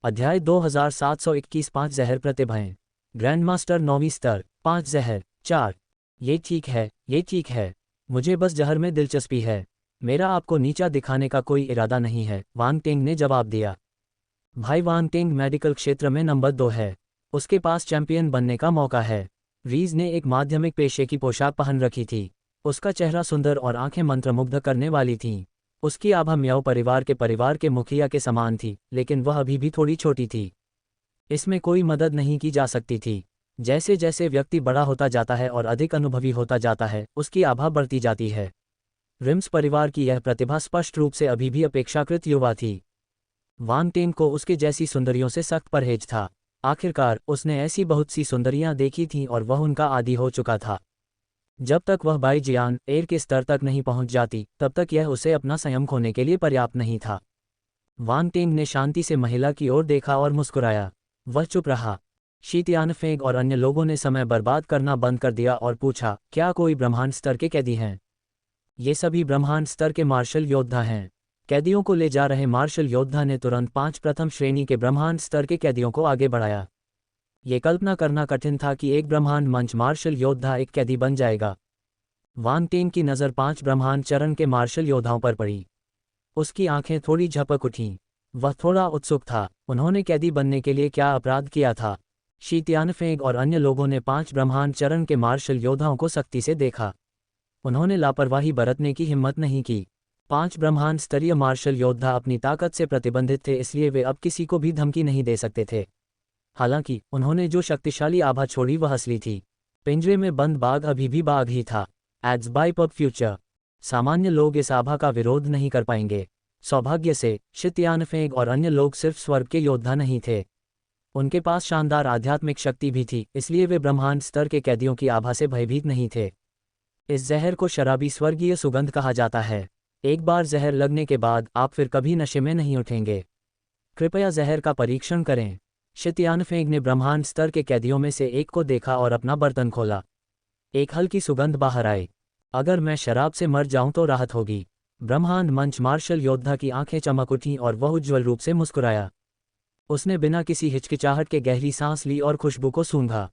अध्याय 2721 5 जहर प्रतिभाएं। ग्रैंडमास्टर 9वीं स्तर। 5 जहर। 4। ये ठीक है, ये ठीक है। मुझे बस जहर में दिलचस्पी है। मेरा आपको नीचा दिखाने का कोई इरादा नहीं है, वांग टेंग ने जवाब दिया। भाई वांग टेंग मेडिकल क्षेत्र में नंबर 2 है। उसके पास चैंपियन बनने का मौका है। रीज ने एक माध्यमिक पेशे की पोशाक पहन रखी थी। उसका चेहरा सुंदर और आंखें मंत्रमुग्ध करने वाली थीं। उसकी आभा म्याओ परिवार के मुखिया के समान थी, लेकिन वह अभी भी थोड़ी छोटी थी। इसमें कोई मदद नहीं की जा सकती थी। जैसे जैसे व्यक्ति बड़ा होता जाता है और अधिक अनुभवी होता जाता है, उसकी आभा बढ़ती जाती है। रिम्स परिवार की यह प्रतिभा स्पष्ट रूप से अभी भी अपेक्षाकृत युवा थी। वांग टेंग को उसके जैसी सुंदरियों से सख्त परहेज था। आखिरकार उसने ऐसी बहुत सी सुंदरियां देखी थीं और वह उनका आदी हो चुका था। जब तक वह बाई जियान एयर के स्तर तक नहीं पहुंच जाती, तब तक यह उसे अपना संयम खोने के लिए पर्याप्त नहीं था। वांग टेंग ने शांति से महिला की ओर देखा और मुस्कुराया। वह चुप रहा। शी तियानफेंग और अन्य लोगों ने समय बर्बाद करना बंद कर दिया और पूछा, क्या कोई ब्रह्मांड स्तर के कैदी हैं? ये सभी ब्रह्मांड स्तर के मार्शल योद्धा हैं। कैदियों को ले जा रहे मार्शल योद्धा ने तुरंत 5 प्रथम श्रेणी के ब्रह्मांड स्तर के कैदियों को आगे बढ़ाया। ये कल्पना करना कठिन था कि एक ब्रह्मांड मंच मार्शल योद्धा एक कैदी बन जाएगा। वांग टेंग की नज़र 5 ब्रह्मांड चरण के मार्शल योद्धाओं पर पड़ी। उसकी आंखें थोड़ी झपक उठीं। वह थोड़ा उत्सुक था। उन्होंने कैदी बनने के लिए क्या अपराध किया था? शी तियानफेंग और अन्य लोगों ने 5 ब्रह्मांड चरण के मार्शल योद्धाओं को सख्ती से देखा। उन्होंने लापरवाही बरतने की हिम्मत नहीं की। 5 ब्रह्मांड स्तरीय मार्शल योद्धा अपनी ताकत से प्रतिबंधित थे, इसलिए वे अब किसी को भी धमकी नहीं दे सकते थे। हालांकि उन्होंने जो शक्तिशाली आभा छोड़ी वह असली थी। पिंजरे में बंद बाघ अभी भी बाघ ही था। Ads by pub future. सामान्य लोग इस आभा का विरोध नहीं कर पाएंगे। सौभाग्य से शी तियानफेंग और अन्य लोग सिर्फ स्वर्ग के योद्धा नहीं थे। उनके पास शानदार आध्यात्मिक शक्ति भी थी, इसलिए वे ब्रह्मांड स्तर के कैदियों की आभा से भयभीत नहीं थे। इस जहर को शराबी स्वर्गीय सुगंध कहा जाता है। एक बार जहर लगने के बाद आप फिर कभी नशे में नहीं उठेंगे। कृपया जहर का परीक्षण करें। शी तियानफेंग ने ब्रह्मांड स्तर के कैदियों में से एक को देखा और अपना बर्तन खोला। एक हल्की सुगंध बाहर आई। अगर मैं शराब से मर जाऊं तो राहत होगी। ब्रह्मांड मंच मार्शल योद्धा की आंखें चमक उठीं और वह उज्ज्वल रूप से मुस्कुराया। उसने बिना किसी हिचकिचाहट के गहरी सांस ली और खुशबू को सूंघा।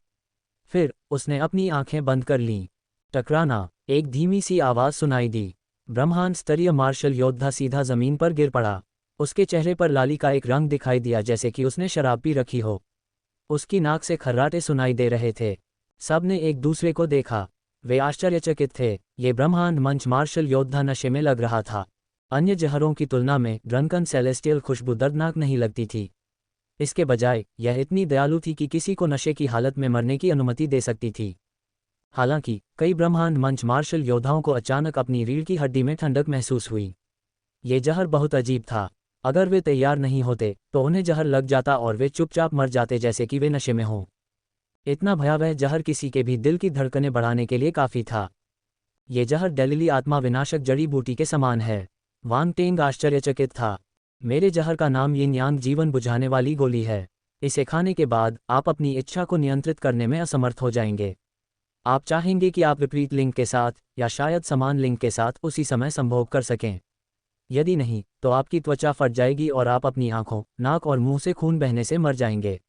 फिर उसने अपनी आंखें बंद कर लीं। टकराना। एक धीमी सी आवाज सुनाई दी। ब्रह्मांड स्तरीय मार्शल योद्धा सीधा जमीन पर गिर पड़ा। उसके चेहरे पर लाली का एक रंग दिखाई दिया, जैसे कि उसने शराब पी रखी हो। उसकी नाक से खर्राटे सुनाई दे रहे थे। सब ने एक दूसरे को देखा। वे आश्चर्यचकित थे। ये ब्रह्मांड मंच मार्शल योद्धा नशे में लग रहा था। अन्य जहरों की तुलना में ड्रंकन सेलेस्टियल खुशबू दर्दनाक नहीं लगती थी। इसके बजाय यह इतनी दयालु थी कि किसी को नशे की हालत में मरने की अनुमति दे सकती थी। हालांकि कई ब्रह्मांड मंच मार्शल योद्धाओं को अचानक अपनी रीढ़ की हड्डी में ठंडक महसूस हुई। ये जहर बहुत अजीब था। अगर वे तैयार नहीं होते तो उन्हें जहर लग जाता और वे चुपचाप मर जाते, जैसे कि वे नशे में हों। इतना भयावह जहर किसी के भी दिल की धड़कनें बढ़ाने के लिए काफ़ी था। ये जहर डेलिली आत्मा विनाशक जड़ी बूटी के समान है। वांग टेंग आश्चर्यचकित था। मेरे जहर का नाम यिन यांग जीवन बुझाने वाली गोली है। इसे खाने के बाद आप अपनी इच्छा को नियंत्रित करने में असमर्थ हो जाएंगे। आप चाहेंगे कि आप विपरीत लिंग के साथ या शायद समान लिंग के साथ उसी समय संभोग कर सकें। यदि नहीं तो आपकी त्वचा फट जाएगी और आप अपनी आंखों, नाक और मुंह से खून बहने से मर जाएंगे।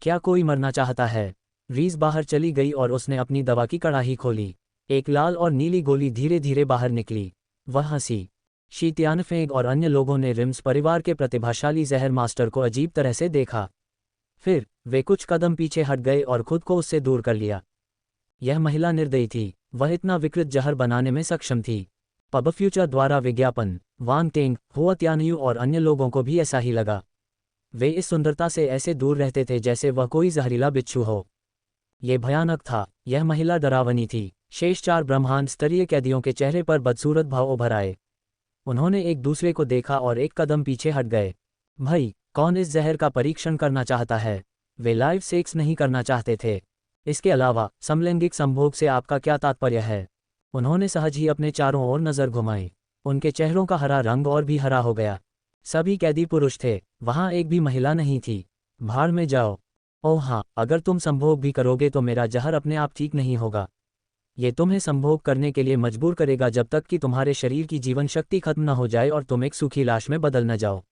क्या कोई मरना चाहता है? रीज बाहर चली गई और उसने अपनी दवा की कड़ाही खोली। एक लाल और नीली गोली धीरे धीरे बाहर निकली। वह हंसी। शी तियानफेंग और अन्य लोगों ने रिम्स परिवार के प्रतिभाशाली जहर मास्टर को अजीब तरह से देखा। फिर वे कुछ कदम पीछे हट गए और खुद को उससे दूर कर लिया। यह महिला निर्दयी थी। वह इतना विकृत जहर बनाने में सक्षम थी। पब फ्यूचर द्वारा विज्ञापन। वांग टेंग, हुआ त्यानयू और अन्य लोगों को भी ऐसा ही लगा। वे इस सुंदरता से ऐसे दूर रहते थे जैसे वह कोई जहरीला बिच्छू हो। यह भयानक था। यह महिला डरावनी थी। शेष 4 ब्रह्मांड स्तरीय कैदियों के चेहरे पर बदसूरत भाव उभर आए। उन्होंने एक दूसरे को देखा और एक कदम पीछे हट गए। भाई, कौन इस जहर का परीक्षण करना चाहता है? वे लाइव सेक्स नहीं करना चाहते थे। इसके अलावा समलैंगिक संभोग से आपका क्या तात्पर्य है? उन्होंने सहज ही अपने चारों ओर नजर घुमाई। उनके चेहरों का हरा रंग और भी हरा हो गया। सभी कैदी पुरुष थे। वहां एक भी महिला नहीं थी। भाड़ में जाओ। ओह हाँ, अगर तुम संभोग भी करोगे तो मेरा जहर अपने आप ठीक नहीं होगा। ये तुम्हें संभोग करने के लिए मजबूर करेगा जब तक कि तुम्हारे शरीर की जीवन शक्ति खत्म न हो जाए और तुम एक सूखी लाश में बदल न जाओ।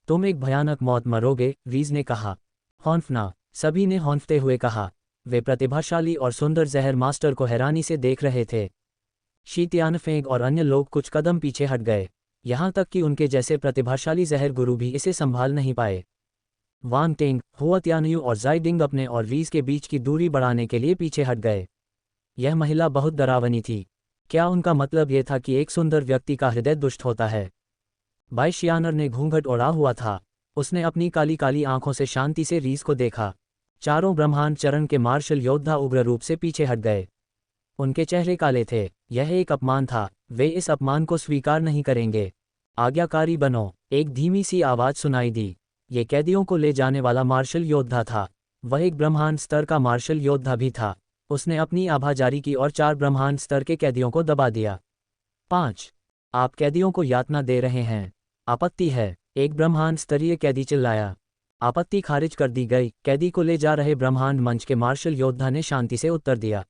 तुम एक भयानक मौत मरोगे, रीज ने कहा। हौंफना, सभी ने हौंफते हुए कहा। वे प्रतिभाशाली और सुंदर जहर मास्टर को हैरानी से देख रहे थे। शी तियानफेंग और अन्य लोग कुछ कदम पीछे हट गए, यहाँ तक कि उनके जैसे प्रतिभाशाली जहर गुरु भी इसे संभाल नहीं पाए। वांग टेंग, हुआ त्यानयू और जाइडिंग अपने और रीज के बीच की दूरी बढ़ाने के लिए पीछे हट गए। यह महिला बहुत डरावनी थी। क्या उनका मतलब यह था कि एक सुंदर व्यक्ति का हृदय दुष्ट होता है? बाई शियानर ने घूंघट ओढ़ा हुआ था। उसने अपनी काली काली आंखों से शांति से रीस को देखा। चारों ब्रह्मांड चरण के मार्शल योद्धा उग्र रूप से पीछे हट गए। उनके चेहरे काले थे। यह एक अपमान था। वे इस अपमान को स्वीकार नहीं करेंगे। आज्ञाकारी बनो, एक धीमी सी आवाज सुनाई दी। ये कैदियों को ले जाने वाला मार्शल योद्धा था। वह एक ब्रह्मांड स्तर का मार्शल योद्धा भी था। उसने अपनी आभा जारी की और 4 ब्रह्मांड स्तर के कैदियों को दबा दिया। 5। आप कैदियों को यातना दे रहे हैं। आपत्ति है, एक ब्रह्मांड स्तरीय कैदी चिल्लाया। आपत्ति खारिज कर दी गई, कैदी को ले जा रहे ब्रह्मांड मंच के मार्शल योद्धा ने शांति से उत्तर दिया।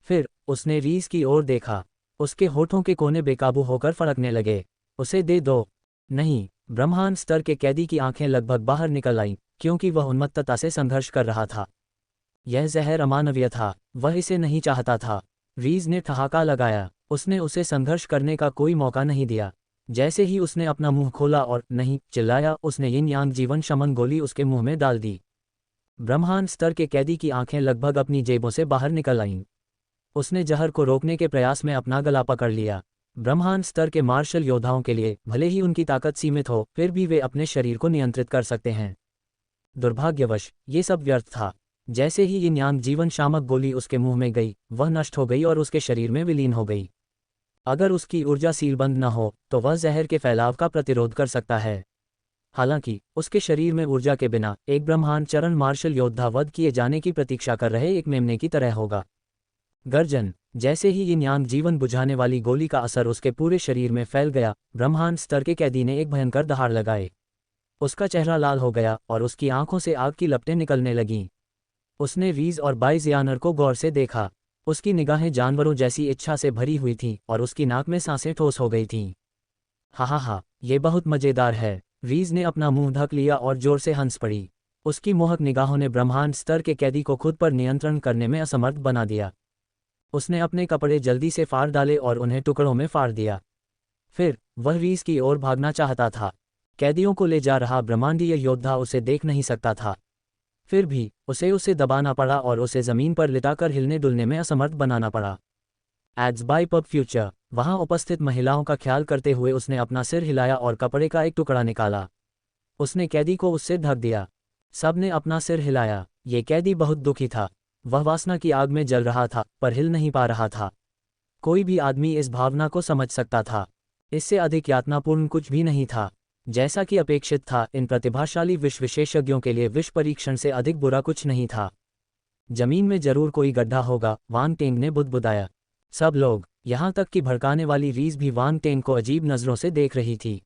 फिर उसने रीस की ओर देखा। उसके होठों के कोने बेकाबू होकर फड़कने लगे। उसे दे दो। नहीं, ब्रह्मांड स्तर के कैदी की आंखें लगभग बाहर निकल आईं, क्योंकि वह उन्मत्तता से संघर्ष कर रहा था। यह जहर अमानवीय था। वह इसे नहीं चाहता था। रीज ने ठहाका लगाया। उसने उसे संघर्ष करने का कोई मौका नहीं दिया। जैसे ही उसने अपना मुंह खोला और नहीं चिल्लाया, उसने यिन यांग जीवन शमन गोली उसके मुंह में डाल दी। ब्रह्मांड स्तर के कैदी की आंखें लगभग अपनी जेबों से बाहर निकल आईं। उसने जहर को रोकने के प्रयास में अपना गला पकड़ लिया। ब्रह्मांड स्तर के मार्शल योद्धाओं के लिए भले ही उनकी ताकत सीमित हो, फिर भी वे अपने शरीर को नियंत्रित कर सकते हैं। दुर्भाग्यवश ये सब व्यर्थ था। जैसे ही यिन यांग जीवन शामक गोली उसके मुंह में गई, वह नष्ट हो गई और उसके शरीर में विलीन हो गई। अगर उसकी ऊर्जा सीलबंद न हो तो वह जहर के फैलाव का प्रतिरोध कर सकता है। हालांकि उसके शरीर में ऊर्जा के बिना एक ब्रह्मांड चरण मार्शल योद्धा वध किए जाने की प्रतीक्षा कर रहे एक मेमने की तरह होगा। गर्जन, जैसे ही यिन यांग जीवन बुझाने वाली गोली का असर उसके पूरे शरीर में फैल गया, ब्रह्मांड स्तर के कैदी ने एक भयंकर दहाड़ लगाए। उसका चेहरा लाल हो गया और उसकी आंखों से आग की लपटें निकलने लगीं। उसने रीज और बाई जियानर को गौर से देखा। उसकी निगाहें जानवरों जैसी इच्छा से भरी हुई थीं और उसकी नाक में सांसें ठोस हो गई थीं। हा, ये बहुत मजेदार है। रीज ने अपना मुंह ढक लिया और जोर से हंस पड़ी। उसकी मोहक निगाहों ने ब्रह्मांड स्तर के कैदी को खुद पर नियंत्रण करने में असमर्थ बना दिया। उसने अपने कपड़े जल्दी से फाड़ डाले और उन्हें टुकड़ों में फाड़ दिया। फिर वह रीज की ओर भागना चाहता था। कैदियों को ले जा रहा ब्रह्मांडीय योद्धा उसे देख नहीं सकता था। फिर भी उसे दबाना पड़ा और उसे जमीन पर लिटाकर हिलने डुलने में असमर्थ बनाना पड़ा। एड्स बाय पब फ्यूचर, वहां उपस्थित महिलाओं का ख्याल करते हुए उसने अपना सिर हिलाया और कपड़े का एक टुकड़ा निकाला। उसने कैदी को उससे ढक दिया। सब ने अपना सिर हिलाया। ये कैदी बहुत दुखी था। वह वासना की आग में जल रहा था, पर हिल नहीं पा रहा था। कोई भी आदमी इस भावना को समझ सकता था। इससे अधिक यातनापूर्ण कुछ भी नहीं था। जैसा कि अपेक्षित था, इन प्रतिभाशाली विष विशेषज्ञों के लिए विष परीक्षण से अधिक बुरा कुछ नहीं था। जमीन में जरूर कोई गड्ढा होगा, वांग टेंग ने बुदबुदाया। सब लोग, यहाँ तक कि भड़काने वाली रीज भी वांग टेंग को अजीब नज़रों से देख रही थी।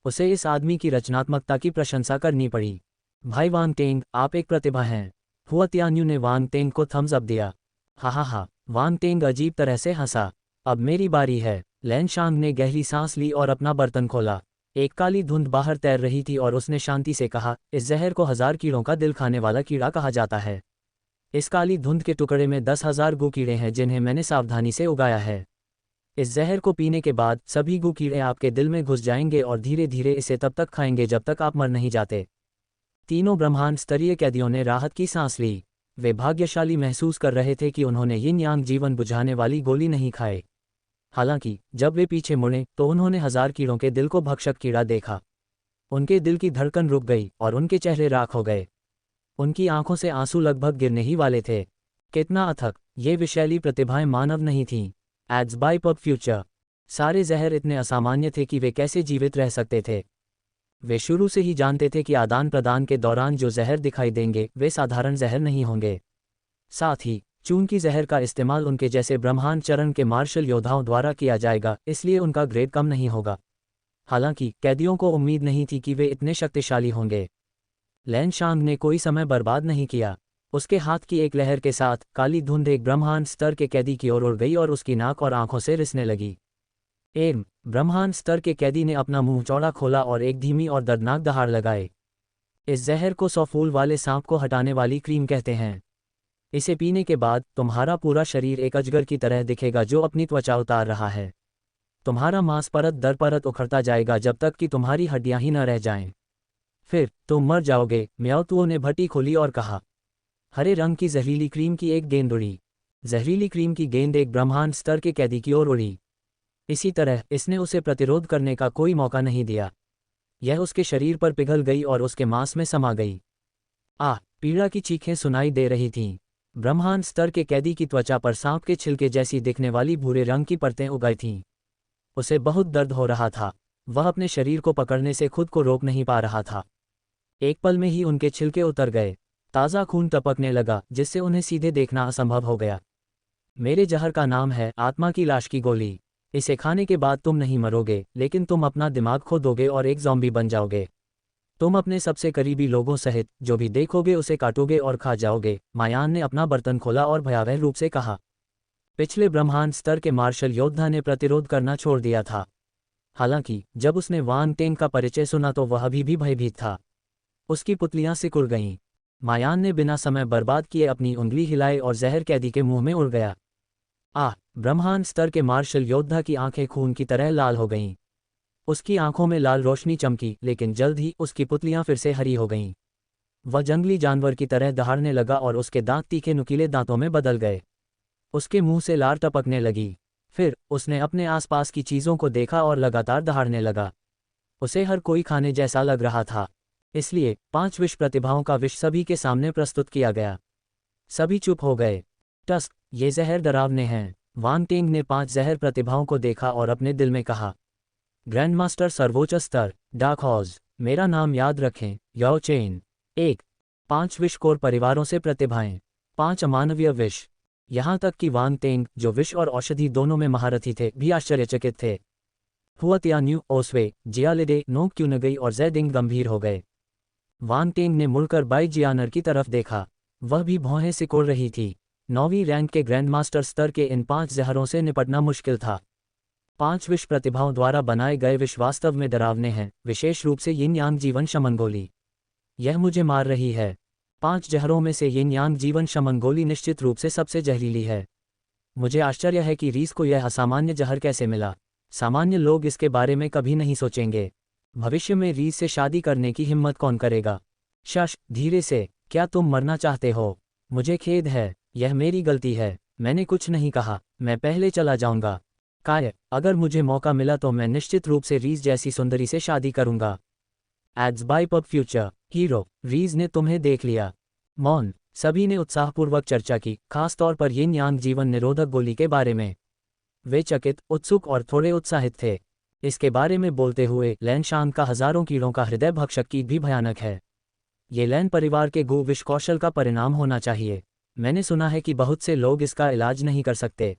उसे इस आदमी की रचनात्मकता की प्रशंसा करनी पड़ी। भाई वांग टेंग, आप एक प्रतिभा हैं। हुआ त्यान्यू ने वांग टेंग को थम्स अप दिया। हा, वांग टेंग अजीब तरह से हंसा। अब मेरी बारी है। लैन शांग ने गहरी सांस ली और अपना बर्तन खोला। एक काली धुंध बाहर तैर रही थी और उसने शांति से कहा, इस जहर को 1000 कीड़ों का दिल खाने वाला कीड़ा कहा जाता है। इस काली धुंध के टुकड़े में 10,000 गू कीड़े हैं जिन्हें मैंने सावधानी से उगाया है। इस जहर को पीने के बाद सभी गू कीड़े आपके दिल में घुस जाएंगे और धीरे धीरे इसे तब तक खाएंगे जब तक आप मर नहीं जाते। तीनों ब्रह्मांड स्तरीय कैदियों ने राहत की सांस ली। वे भाग्यशाली महसूस कर रहे थे कि उन्होंने यिन यांग जीवन बुझाने वाली गोली नहीं खाए। हालांकि जब वे पीछे मुड़े तो उन्होंने 1000 कीड़ों के दिल को भक्षक कीड़ा देखा। उनके दिल की धड़कन रुक गई और उनके चेहरे राख हो गए। उनकी आंखों से आंसू लगभग गिरने ही वाले थे। कितना अथक! ये विषैली प्रतिभाएं मानव नहीं थीं। Ads by pub future. सारे जहर इतने असामान्य थे कि वे कैसे जीवित रह सकते थे। वे शुरू से ही जानते थे कि आदान प्रदान के दौरान जो जहर दिखाई देंगे वे साधारण जहर नहीं होंगे। साथ ही चूंकि जहर का इस्तेमाल उनके जैसे ब्रह्मांड चरण के मार्शल योद्धाओं द्वारा किया जाएगा, इसलिए उनका ग्रेड कम नहीं होगा। हालांकि कैदियों को उम्मीद नहीं थी कि वे इतने शक्तिशाली होंगे। लैन शांग ने कोई समय बर्बाद नहीं किया। उसके हाथ की एक लहर के साथ काली धुंध एक ब्रह्मांड स्तर के कैदी की ओर उड़ गई और उसकी नाक और आंखों से रिसने लगी। ब्रह्मांड स्तर के कैदी ने अपना मुंह चौड़ा खोला और एक धीमी और दर्दनाक दहाड़ लगाए। इस जहर को 100 फूल वाले सांप को हटाने वाली क्रीम कहते हैं। इसे पीने के बाद तुम्हारा पूरा शरीर एक अजगर की तरह दिखेगा जो अपनी त्वचा उतार रहा है। तुम्हारा मांस परत दर परत उखड़ता जाएगा जब तक कि तुम्हारी हड्डियां ही न रह जाएं। फिर तुम मर जाओगे। म्याऊतुओ ने भट्टी खोली और कहा। हरे रंग की जहरीली क्रीम की एक गेंद उड़ी। जहरीली क्रीम की गेंद एक ब्रह्मांड स्तर के कैदी की ओर उड़ी। इसी तरह इसने उसे प्रतिरोध करने का कोई मौका नहीं दिया। यह उसके शरीर पर पिघल गई और उसके मांस में समा गई। पीड़ा की चीखें सुनाई दे रही थीं। ब्रह्मांड स्तर के कैदी की त्वचा पर सांप के छिलके जैसी दिखने वाली भूरे रंग की परतें उगाई थीं। उसे बहुत दर्द हो रहा था। वह अपने शरीर को पकड़ने से खुद को रोक नहीं पा रहा था। एक पल में ही उनके छिलके उतर गए। ताज़ा खून टपकने लगा जिससे उन्हें सीधे देखना असंभव हो गया। मेरे जहर का नाम है आत्मा की लाश की गोली। इसे खाने के बाद तुम नहीं मरोगे, लेकिन तुम अपना दिमाग खो दोगे और एक ज़ॉम्बी बन जाओगे। तुम अपने सबसे करीबी लोगों सहित जो भी देखोगे उसे काटोगे और खा जाओगे। मायान ने अपना बर्तन खोला और भयावह रूप से कहा। पिछले ब्रह्मांड स्तर के मार्शल योद्धा ने प्रतिरोध करना छोड़ दिया था। हालांकि जब उसने वांग टेंग का परिचय सुना तो वह अभी भी भयभीत था। उसकी पुतलियां सिकुड़ गईं। मायान ने बिना समय बर्बाद किए अपनी उंगली हिलाई और जहर कैदी के मुंह में उड़ गया। ब्रह्मांड स्तर के मार्शल योद्धा की आंखें खून की तरह लाल हो गईं। उसकी आंखों में लाल रोशनी चमकी, लेकिन जल्द ही उसकी पुतलियां फिर से हरी हो गईं। वह जंगली जानवर की तरह दहाड़ने लगा और उसके दांत तीखे नुकीले दांतों में बदल गए। उसके मुंह से लार टपकने लगी। फिर उसने अपने आसपास की चीज़ों को देखा और लगातार दहाड़ने लगा। उसे हर कोई खाने जैसा लग रहा था। इसलिए 5 विष प्रतिभाओं का विष सभी के सामने प्रस्तुत किया गया। सभी चुप हो गए। टस्क, ये जहर डरावने हैं। वांग टेंग ने 5 जहर प्रतिभाओं को देखा और अपने दिल में कहा। ग्रैंडमास्टर सर्वोच्च स्तर, डार्क हॉर्स। मेरा नाम याद रखें, याओ चेन। 1 5 विषकोर परिवारों से प्रतिभाएं। 5 अमानवीय विष। यहाँ तक कि वांग टेंग, जो विष और औषधि दोनों में महारथी थे, भी आश्चर्यचकित थे। हुआतियान्यू, ओस्वे, जियालिडे, नोक क्यूनगई और जैडिंग गंभीर हो गए। वांग टेंग ने मुड़कर बाई जियानर की तरफ देखा। वह भी भौहें सिकोड़ रही थी। 9वीं रैंक के ग्रैंडमास्टर स्तर के इन 5 जहरों से निपटना मुश्किल था। 5 विष प्रतिभाओं द्वारा बनाए गए विष वास्तव में डरावने हैं, विशेष रूप से यिन यांग जीवन शमन गोली। यह मुझे मार रही है। 5 जहरों में से यिन यांग जीवन शमन गोली निश्चित रूप से सबसे जहरीली है। मुझे आश्चर्य है कि रीस को यह असामान्य जहर कैसे मिला। सामान्य लोग इसके बारे में कभी नहीं सोचेंगे। भविष्य में रीस से शादी करने की हिम्मत कौन करेगा? शश, धीरे से। क्या तुम मरना चाहते हो? मुझे खेद है, यह मेरी गलती है। मैंने कुछ नहीं कहा। मैं पहले चला जाऊंगा। काय, अगर मुझे मौका मिला तो मैं निश्चित रूप से रीस जैसी सुंदरी से शादी करूंगा। Ads by pub future. Hero, Rees ने तुम्हें देख लिया। मौन। सभी ने उत्साहपूर्वक चर्चा की, खासतौर पर यिन यांग जीवन निरोधक गोली के बारे में। वे चकित, उत्सुक और थोड़े उत्साहित थे। इसके बारे में बोलते हुए लैनशान का हजारों कीड़ों का हृदय भक्षक कीट भी भयानक है। ये लैन परिवार के गो विष कौशल का परिणाम होना चाहिए। मैंने सुना है कि बहुत से लोग इसका इलाज नहीं कर सकते।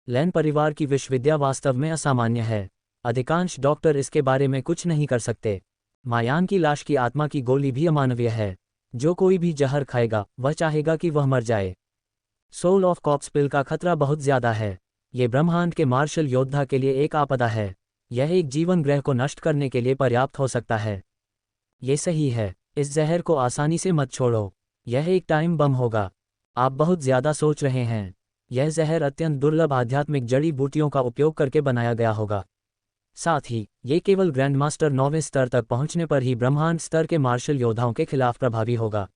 लैन परिवार की विश्वविद्या वास्तव में असामान्य है। अधिकांश डॉक्टर इसके बारे में कुछ नहीं कर सकते। मायान की लाश की आत्मा की गोली भी अमानवीय है। जो कोई भी जहर खाएगा वह चाहेगा कि वह मर जाए। सोल ऑफ कॉप्स पिल का खतरा बहुत ज्यादा है। ये ब्रह्मांड के मार्शल योद्धा के लिए एक आपदा है। यह एक जीवन ग्रह को नष्ट करने के लिए पर्याप्त हो सकता है। ये सही है। इस जहर को आसानी से मत छोड़ो। यह एक टाइम बम होगा। आप बहुत ज्यादा सोच रहे हैं। यह जहर अत्यंत दुर्लभ आध्यात्मिक जड़ी बूटियों का उपयोग करके बनाया गया होगा। साथ ही ये केवल ग्रैंडमास्टर 9वें स्तर तक पहुंचने पर ही ब्रह्मांड स्तर के मार्शल योद्धाओं के खिलाफ प्रभावी होगा।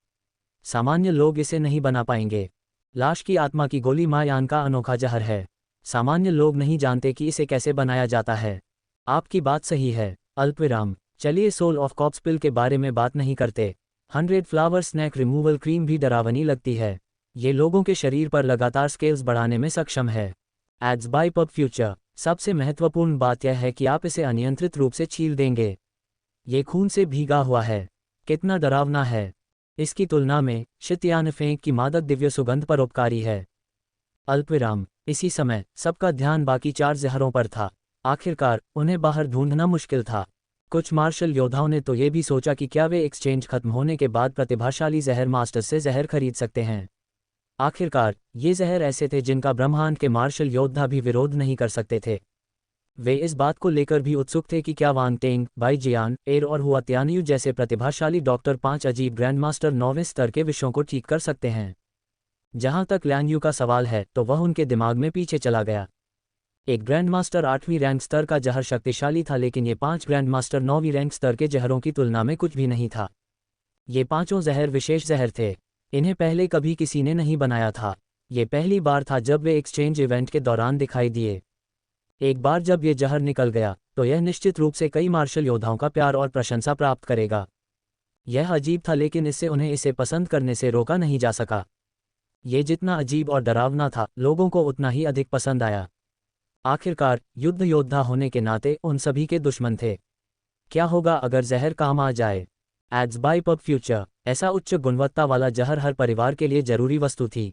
सामान्य लोग इसे नहीं बना पाएंगे। लाश की आत्मा की गोली मायान का अनोखा जहर है। सामान्य लोग नहीं जानते कि इसे कैसे बनाया जाता है। आपकी बात सही है। अल्पविराम। चलिए सोल ऑफ कॉप्स पिल के बारे में बात नहीं करते। 100 फ्लावर स्नैक रिमूवल क्रीम भी डरावनी लगती है। ये लोगों के शरीर पर लगातार स्केल्स बढ़ाने में सक्षम है। Ads by pub future. सबसे महत्वपूर्ण बात यह है कि आप इसे अनियंत्रित रूप से छील देंगे। ये खून से भीगा हुआ है। कितना डरावना है। इसकी तुलना में शित्यानफेंग की मादक दिव्य सुगंध परोपकारी है। अल्पविराम। इसी समय सबका ध्यान बाकी 4 जहरों पर था। आखिरकार उन्हें बाहर ढूंढना मुश्किल था। कुछ मार्शल योद्धाओं ने तो ये भी सोचा कि क्या वे एक्सचेंज खत्म होने के बाद प्रतिभाशाली जहर मास्टर्स से जहर खरीद सकते हैं। आखिरकार ये जहर ऐसे थे जिनका ब्रह्मांड के मार्शल योद्धा भी विरोध नहीं कर सकते थे। वे इस बात को लेकर भी उत्सुक थे कि क्या वांग टेंग, बाई जियान, एर और हुआ त्यानयू जैसे प्रतिभाशाली डॉक्टर 5 अजीब ग्रैंडमास्टर 9वें स्तर के विषयों को ठीक कर सकते हैं। जहां तक लैन यू का सवाल है तो वह उनके दिमाग में पीछे चला गया। एक ग्रैंडमास्टर 8वीं रैंक स्तर का जहर शक्तिशाली था, लेकिन ये 5 ग्रैंडमास्टर 9वीं रैंक स्तर के जहरों की तुलना में कुछ भी नहीं था। ये पांचों जहर विशेष जहर थे। इन्हें पहले कभी किसी ने नहीं बनाया था। ये पहली बार था जब वे एक्सचेंज इवेंट के दौरान दिखाई दिए। एक बार जब ये जहर निकल गया तो यह निश्चित रूप से कई मार्शल योद्धाओं का प्यार और प्रशंसा प्राप्त करेगा। यह अजीब था, लेकिन इससे उन्हें इसे पसंद करने से रोका नहीं जा सका। ये जितना अजीब और डरावना था, लोगों को उतना ही अधिक पसंद आया। आखिरकार युद्ध योद्धा होने के नाते उन सभी के दुश्मन थे। क्या होगा अगर जहर काम आ जाए? Ads by pub future. ऐसा उच्च गुणवत्ता वाला जहर हर परिवार के लिए जरूरी वस्तु थी।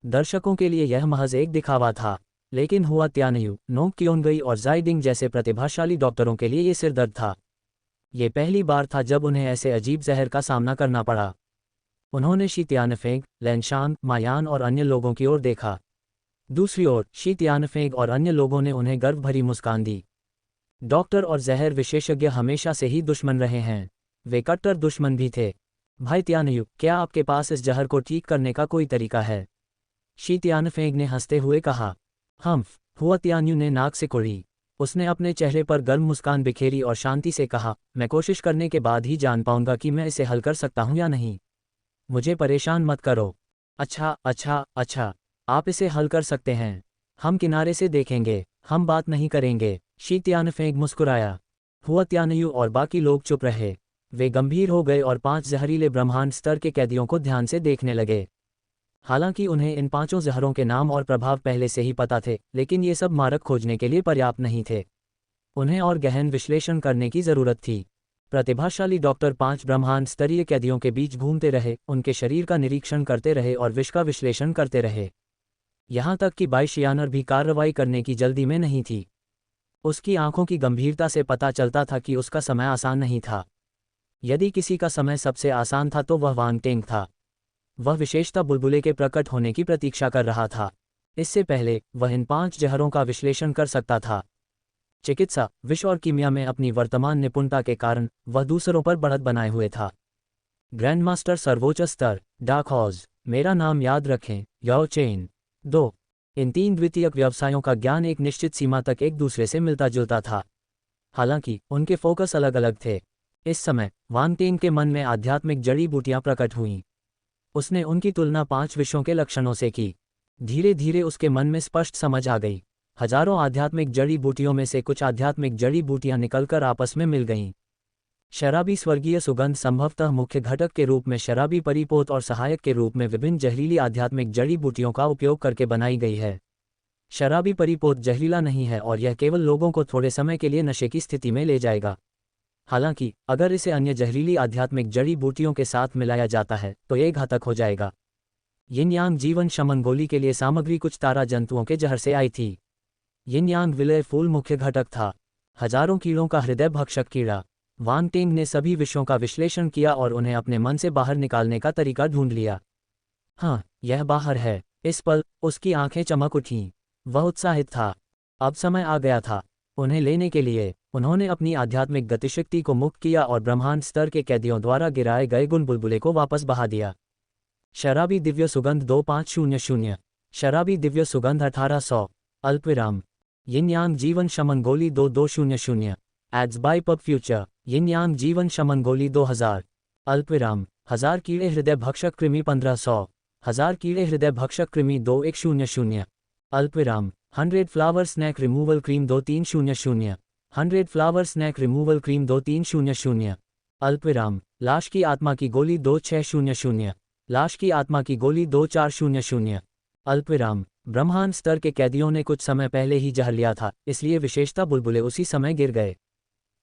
दर्शकों के लिए यह महज एक दिखावा था, लेकिन हुआ त्यानयू, नोंग क्योंगई और जाइडिंग जैसे प्रतिभाशाली डॉक्टरों के लिए ये सिरदर्द था। ये पहली बार था जब उन्हें ऐसे अजीब जहर का सामना करना पड़ा। उन्होंने शी त्यानफेंग, लैनशान, मायान और अन्य लोगों की ओर देखा। दूसरी ओर शी त्यानफेंग और अन्य लोगों ने उन्हें गर्व भरी मुस्कान दी। डॉक्टर और जहर विशेषज्ञ हमेशा से ही दुश्मन रहे हैं। वे कट्टर दुश्मन भी थे। भाई त्यानयू, क्या आपके पास इस जहर को ठीक करने का कोई तरीका है? शी त्यानफेंग ने हंसते हुए कहा। हम्फ, हुआ त्यानयू ने नाक से कुड़ी। उसने अपने चेहरे पर गर्म मुस्कान बिखेरी और शांति से कहा, मैं कोशिश करने के बाद ही जान पाऊंगा कि मैं इसे हल कर सकता हूं या नहीं। मुझे परेशान मत करो। अच्छा अच्छा अच्छा, आप इसे हल कर सकते हैं। हम किनारे से देखेंगे, हम बात नहीं करेंगे। शी त्यानफेंग मुस्कुराया। हुआ त्यानयू और बाकी लोग चुप रहे। वे गंभीर हो गए और 5 जहरीले ब्रह्मांड स्तर के कैदियों को ध्यान से देखने लगे। हालांकि उन्हें इन 5 जहरों के नाम और प्रभाव पहले से ही पता थे, लेकिन ये सब मारक खोजने के लिए पर्याप्त नहीं थे। उन्हें और गहन विश्लेषण करने की जरूरत थी। प्रतिभाशाली डॉक्टर 5 ब्रह्मांड स्तरीय कैदियों के बीच घूमते रहे, उनके शरीर का निरीक्षण करते रहे और विष का विश्लेषण करते रहे। यहां तक कि बाई शियानर भी कार्रवाई करने की जल्दी में नहीं थी। उसकी आंखों की गंभीरता से पता चलता था कि उसका समय आसान नहीं था। यदि किसी का समय सबसे आसान था तो वह वांग टेंग था। वह विशेषता बुलबुले के प्रकट होने की प्रतीक्षा कर रहा था। इससे पहले वह इन 5 जहरों का विश्लेषण कर सकता था। चिकित्सा, विष और कीमिया में अपनी वर्तमान निपुणता के कारण वह दूसरों पर बढ़त बनाए हुए था। ग्रैंडमास्टर सर्वोच्च स्तर, डार्क हॉर्स। मेरा नाम याद रखें, याओ चेन। 2। इन 3 द्वितीयक व्यवसायों का ज्ञान एक निश्चित सीमा तक एक दूसरे से मिलता जुलता था। हालांकि उनके फोकस अलग अलग थे। इस समय वांग टेंग के मन में आध्यात्मिक जड़ी बूटियां प्रकट हुईं। उसने उनकी तुलना 5 विषयों के लक्षणों से की। धीरे धीरे उसके मन में स्पष्ट समझ आ गई। हजारों आध्यात्मिक जड़ी बूटियों में से कुछ आध्यात्मिक जड़ी बूटियां निकलकर आपस में मिल गईं। शराबी स्वर्गीय सुगंध संभवतः मुख्य घटक के रूप में शराबी परिपोत और सहायक के रूप में विभिन्न जहरीली आध्यात्मिक जड़ी बूटियों का उपयोग करके बनाई गई है। शराबी परिपोत जहरीला नहीं है और यह केवल लोगों को थोड़े समय के लिए नशे की स्थिति में ले जाएगा। हालांकि अगर इसे अन्य जहरीली आध्यात्मिक जड़ी बूटियों के साथ मिलाया जाता है तो ये घातक हो जाएगा। यिन यांग जीवन शमन गोली के लिए सामग्री कुछ तारा जंतुओं के जहर से आई थी। यिन यांग विलय फूल मुख्य घटक था। हजारों कीड़ों का हृदय भक्षक कीड़ा। वांग टेंग ने सभी विषयों का विश्लेषण किया और उन्हें अपने मन से बाहर निकालने का तरीका ढूंढ लिया। हाँ, यह बाहर है। इस पल उसकी आंखें चमक उठीं। वह उत्साहित था। अब समय आ गया था उन्हें लेने के लिए। उन्होंने अपनी आध्यात्मिक गतिशक्ति को मुक्त किया और ब्रह्मांड स्तर के कैदियों द्वारा गिराए गए गुण बुलबुले को वापस बहा दिया। शराबी दिव्य सुगंध 2500। शराबी दिव्य सुगंध 1800। अल्पविराम। यिन यांग जीवन शमन गोली 2200। Ads by pub future. Yin yang जीवन शमन गोली 2000। अल्पविराम। 1000 कीड़े हृदय भक्षक कृमि 1500। 1000 कीड़े हृदय भक्षक कृमि 2100। अल्पविराम। 100 flower snake removal cream 2300। 100 flower snake removal cream 2300। अल्पविराम। लाश की आत्मा की गोली 2600। लाश की आत्मा की गोली 2400। अल्पविराम। ब्रह्मांड स्तर के कैदियों ने कुछ समय पहले ही जहर लिया था, इसलिए विशेषता बुलबुले उसी समय गिर गए।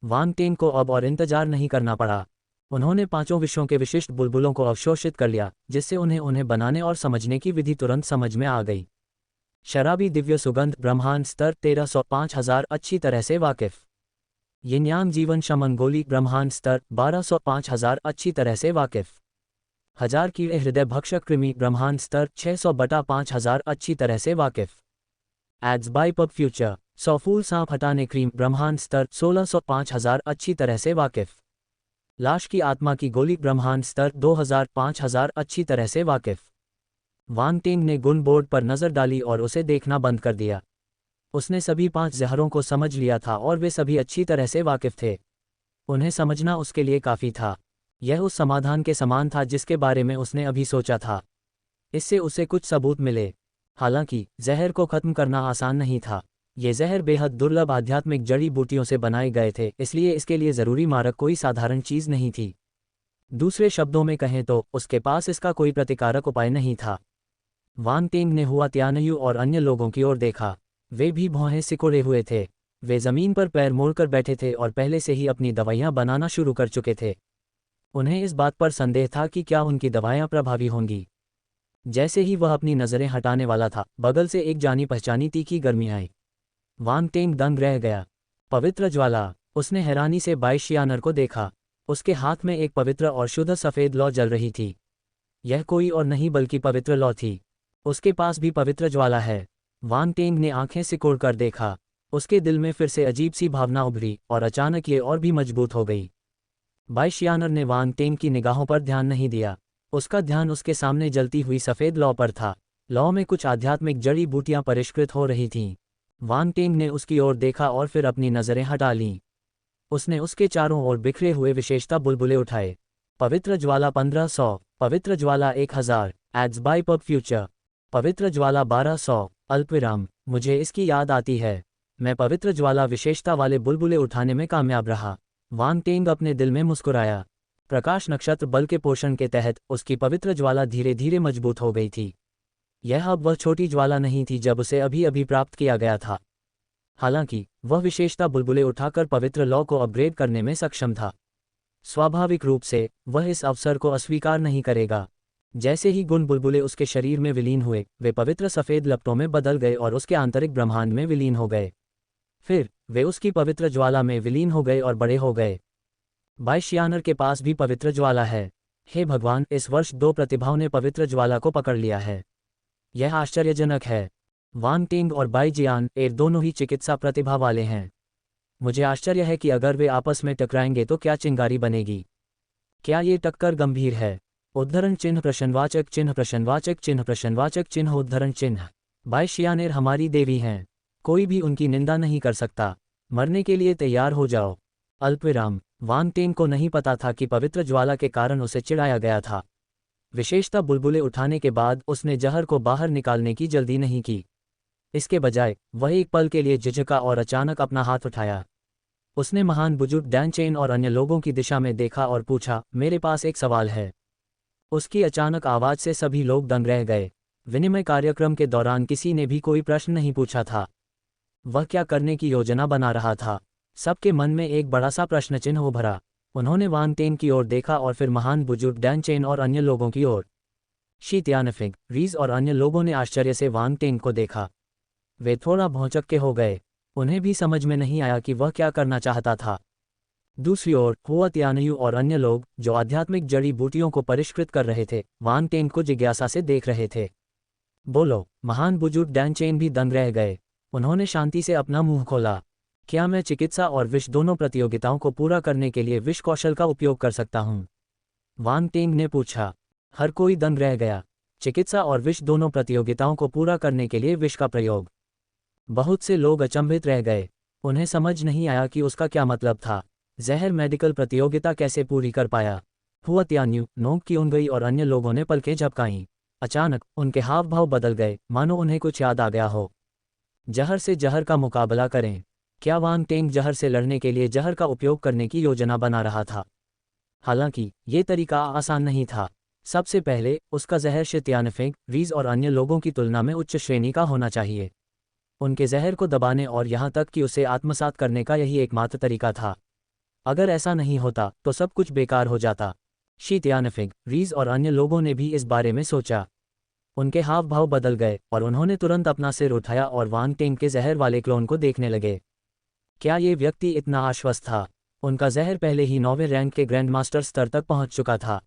वांग टेंग को अब और इंतजार नहीं करना पड़ा। उन्होंने 5 विषयों के विशिष्ट बुलबुलों को अवशोषित कर लिया, जिससे उन्हें बनाने और समझने की विधि तुरंत समझ में आ गई। शराबी दिव्य सुगंध ब्रह्मांड स्तर 1300 5000 अच्छी तरह से वाकिफ। यिन यांग जीवन शमन गोली ब्रह्मांड स्तर 1200 5000 अच्छी तरह से वाकिफ। 1000 कीड़े हृदय भक्षक कृमि ब्रह्मांड स्तर 600 बटा 5000 अच्छी तरह से वाकिफ। Ads by pub future. 100 फूल सांप हटाने क्रीम ब्रह्मांड स्तर 1600 5000 अच्छी तरह से वाकिफ। लाश की आत्मा की गोली ब्रह्मांड स्तर 2000 5000 अच्छी तरह से वाकिफ। वांग टिंग ने गुण बोर्ड पर नज़र डाली और उसे देखना बंद कर दिया। उसने सभी 5 जहरों को समझ लिया था और वे सभी अच्छी तरह से वाकिफ थे। उन्हें समझना उसके लिए काफ़ी था। यह उस समाधान के समान था जिसके बारे में उसने अभी सोचा था। इससे उसे कुछ सबूत मिले। हालांकि जहर को खत्म करना आसान नहीं था। ये जहर बेहद दुर्लभ आध्यात्मिक जड़ी बूटियों से बनाए गए थे, इसलिए इसके लिए ज़रूरी मारक कोई साधारण चीज़ नहीं थी। दूसरे शब्दों में कहें तो उसके पास इसका कोई प्रतिकारक उपाय नहीं था। वांग टिंग ने हुआ त्यानयू और अन्य लोगों की ओर देखा। वे भी भौहें सिकोड़े हुए थे। वे ज़मीन पर पैर मोड़कर बैठे थे और पहले से ही अपनी दवाइयाँ बनाना शुरू कर चुके थे। उन्हें इस बात पर संदेह था कि क्या उनकी दवाइयाँ प्रभावी होंगी। जैसे ही वह अपनी नज़रें हटाने वाला था, बगल से एक जानी पहचानी तीखी गर्मी आई। वांग टिंग दंग रह गया। पवित्र ज्वाला। उसने हैरानी से बाई शियानर को देखा। उसके हाथ में एक पवित्र और शुद्ध सफ़ेद लौ जल रही थी। यह कोई और नहीं बल्कि पवित्र लौ थी। उसके पास भी पवित्र ज्वाला है। वांग टिंग ने आंखें सिकोड़कर देखा। उसके दिल में फिर से अजीब सी भावना उभरी और अचानक ये और भी मजबूत हो गई। बाई शियानर ने वांग टिंग की निगाहों पर ध्यान नहीं दिया। उसका ध्यान उसके सामने जलती हुई सफ़ेद लौ पर था। लौ में कुछ आध्यात्मिक जड़ी बूटियां परिष्कृत हो रही थीं। वांग टिंग ने उसकी ओर देखा और फिर अपनी नज़रें हटा लीं। उसने उसके चारों ओर बिखरे हुए विशेषता बुलबुले उठाए। पवित्र ज्वाला 1500, पवित्र ज्वाला 1000, एड्स बाय पब फ्यूचर, पवित्र ज्वाला 1200, अल्पविराम। मुझे इसकी याद आती है। मैं पवित्र ज्वाला विशेषता वाले बुलबुले उठाने में कामयाब रहा। वांग टिंग अपने दिल में मुस्कुराया। प्रकाश नक्षत्र बल के पोषण के तहत उसकी पवित्र ज्वाला धीरे धीरे मजबूत हो गई थी। यह अब वह छोटी ज्वाला नहीं थी जब उसे अभी अभी प्राप्त किया गया था। हालांकि वह विशेषता बुलबुले उठाकर पवित्र लौ को अपग्रेड करने में सक्षम था। स्वाभाविक रूप से वह इस अवसर को अस्वीकार नहीं करेगा। जैसे ही गुण बुलबुले उसके शरीर में विलीन हुए, वे पवित्र सफ़ेद लपटों में बदल गए और उसके आंतरिक ब्रह्मांड में विलीन हो गए। फिर वे उसकी पवित्र ज्वाला में विलीन हो गए और बड़े हो गए। बाई शियानर के पास भी पवित्र ज्वाला है। हे भगवान, इस वर्ष 2 प्रतिभाओं ने पवित्र ज्वाला को पकड़ लिया है। यह आश्चर्यजनक है। वांग टिंग और बाई जियान दोनों ही चिकित्सा प्रतिभा वाले हैं। मुझे आश्चर्य है कि अगर वे आपस में टकराएंगे तो क्या चिंगारी बनेगी। क्या ये टक्कर गंभीर है? उद्धरण चिन्ह प्रश्नवाचक चिन्ह प्रश्नवाचक चिन्ह प्रश्नवाचक चिन्ह उद्धरण चिन्ह। बाई शियानेर हमारी देवी हैं। कोई भी उनकी निंदा नहीं कर सकता। मरने के लिए तैयार हो जाओ। अल्पविराम। वांग टिंग को नहीं पता था कि पवित्र ज्वाला के कारण उसे चिढ़ाया गया था। विशेषता बुलबुले उठाने के बाद उसने जहर को बाहर निकालने की जल्दी नहीं की। इसके बजाय वह एक पल के लिए झिझका और अचानक अपना हाथ उठाया। उसने महान बुजुर्ग डैन चेन और अन्य लोगों की दिशा में देखा और पूछा, मेरे पास एक सवाल है। उसकी अचानक आवाज़ से सभी लोग दंग रह गए। विनिमय कार्यक्रम के दौरान किसी ने भी कोई प्रश्न नहीं पूछा था। वह क्या करने की योजना बना रहा था? सबके मन में एक बड़ा सा प्रश्न चिन्ह उभरा। उन्होंने वांग टिंग की ओर देखा और फिर महान बुजुर्ग डैन चेन और अन्य लोगों की ओर। शी त्यानफिंग, रीज और अन्य लोगों ने आश्चर्य से वांग टिंग को देखा। वे थोड़ा भौंचक्के हो गए। उन्हें भी समझ में नहीं आया कि वह क्या करना चाहता था। दूसरी ओर हुआ त्यानयू और अन्य लोग, जो आध्यात्मिक जड़ी बूटियों को परिष्कृत कर रहे थे, वांग टिंग को जिज्ञासा से देख रहे थे। बोलो। महान बुजुर्ग डैन चेन भी दंग रह गए। उन्होंने शांति से अपना मुंह खोला। क्या मैं चिकित्सा और विष दोनों प्रतियोगिताओं को पूरा करने के लिए विष कौशल का उपयोग कर सकता हूँ? वांग टिंग ने पूछा। हर कोई दंग रह गया। चिकित्सा और विष दोनों प्रतियोगिताओं को पूरा करने के लिए विष का प्रयोग। बहुत से लोग अचंभित रह गए। उन्हें समझ नहीं आया कि उसका क्या मतलब था। जहर मेडिकल प्रतियोगिता कैसे पूरी कर पाया? हुआ त्यान्यू, नोक की गई और अन्य लोगों ने पलकें झपकाईं। अचानक उनके हाव भाव बदल गए, मानो उन्हें कुछ याद आ गया हो। जहर से जहर का मुकाबला करें। क्या वांग टिंग जहर से लड़ने के लिए जहर का उपयोग करने की योजना बना रहा था? हालांकि ये तरीका आसान नहीं था। सबसे पहले उसका जहर शी त्यानफिंग, रीज और अन्य लोगों की तुलना में उच्च श्रेणी का होना चाहिए। उनके जहर को दबाने और यहाँ तक कि उसे आत्मसात करने का यही एकमात्र तरीका था। अगर ऐसा नहीं होता तो सब कुछ बेकार हो जाता। शी त्यानफिंग, रीज और अन्य लोगों ने भी इस बारे में सोचा। उनके हाव भाव बदल गए और उन्होंने तुरंत अपना सिर उठाया और वांग टिंग के जहर वाले क्लोन को देखने लगे। क्या ये व्यक्ति इतना आश्वस्त था? उनका जहर पहले ही 9वें रैंक के ग्रैंडमास्टर स्तर तक पहुंच चुका था।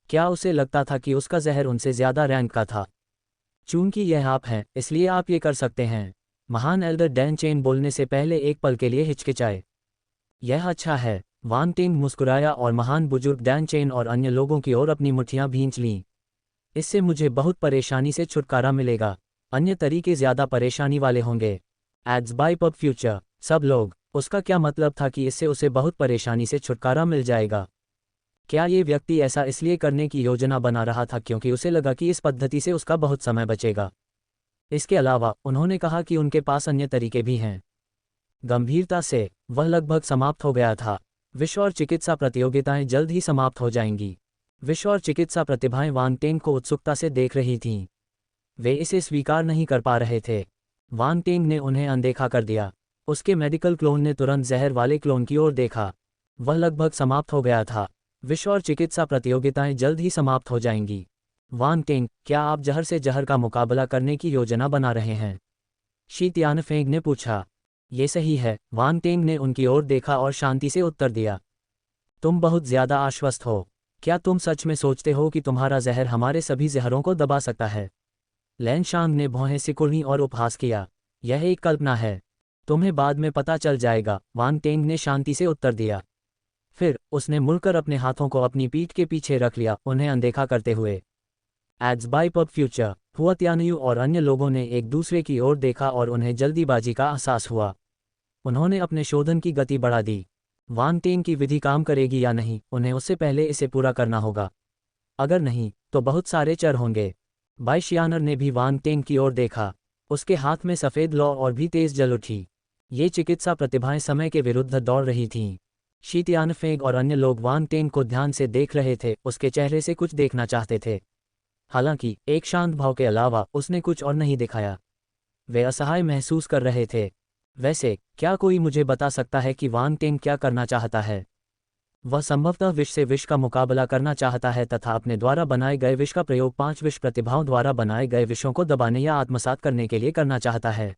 क्या उसे लगता था कि उसका जहर उनसे ज़्यादा रैंक का था? चूंकि यह आप हैं, इसलिए आप ये कर सकते हैं। महान एल्डर डैन चेन बोलने से पहले एक पल के लिए हिचकिचाए। यह अच्छा है। वान टिंग मुस्कुराया और महान बुजुर्ग डैन चेन और अन्य लोगों की ओर अपनी मुट्ठियां भींच लीं। इससे मुझे बहुत परेशानी से छुटकारा मिलेगा। अन्य तरीके ज्यादा परेशानी वाले होंगे। Ads by pub future. सब लोग। उसका क्या मतलब था कि इससे उसे बहुत परेशानी से छुटकारा मिल जाएगा? क्या ये व्यक्ति ऐसा इसलिए करने की योजना बना रहा था क्योंकि उसे लगा कि इस पद्धति से उसका बहुत समय बचेगा? इसके अलावा उन्होंने कहा कि उनके पास अन्य तरीके भी हैं। गंभीरता से, वह लगभग समाप्त हो गया था। विश्व और चिकित्सा प्रतियोगिताएं जल्द ही समाप्त हो जाएंगी। विश्व और चिकित्सा प्रतिभाएं वान टेंग को उत्सुकता से देख रही थीं। वे इसे स्वीकार नहीं कर पा रहे थे। वान टेंग ने उन्हें अनदेखा कर दिया। उसके मेडिकल क्लोन ने तुरंत जहर वाले क्लोन की ओर देखा। वह लगभग समाप्त हो गया था। विश्व और चिकित्सा प्रतियोगिताएं जल्द ही समाप्त हो जाएंगी। वान टेंग, क्या आप जहर से जहर का मुकाबला करने की योजना बना रहे हैं? शी तियानफेंग ने पूछा। ये सही है। वान टेंग ने उनकी ओर देखा और शांति से उत्तर दिया। तुम बहुत ज्यादा आश्वस्त हो। क्या तुम सच में सोचते हो कि तुम्हारा जहर हमारे सभी जहरों को दबा सकता है? लैन शांग ने भौहें सिकुड़ी और उपहास किया। यह एक कल्पना है। तुम्हें बाद में पता चल जाएगा, वान टेंग ने शांति से उत्तर दिया। फिर उसने मुड़कर अपने हाथों को अपनी पीठ के पीछे रख लिया, उन्हें अनदेखा करते हुए। Ads by pub future. हुआ त्यानयू और अन्य लोगों ने एक दूसरे की ओर देखा और उन्हें जल्दीबाजी का एहसास हुआ। उन्होंने अपने शोधन की गति बढ़ा दी। वान टेंग की विधि काम करेगी या नहीं, उन्हें उससे पहले इसे पूरा करना होगा। अगर नहीं, तो बहुत सारे चर होंगे। बाई शियानर ने भी वान टेंग की ओर देखा। उसके हाथ में सफ़ेद लौ और भी तेज जल उठी। ये चिकित्सा प्रतिभाएं समय के विरुद्ध दौड़ रही थीं। शी तियानफेंग और अन्य लोग वान टेंग को ध्यान से देख रहे थे, उसके चेहरे से कुछ देखना चाहते थे। हालांकि एक शांत भाव के अलावा उसने कुछ और नहीं दिखाया। वे असहाय महसूस कर रहे थे। वैसे, क्या कोई मुझे बता सकता है कि वान टेंग क्या करना चाहता है? वह संभवतः विष से विष का मुकाबला करना चाहता है तथा अपने द्वारा बनाए गए विष का प्रयोग 5 विष प्रतिभाओं द्वारा बनाए गए विषों को दबाने या आत्मसात करने के लिए करना चाहता है।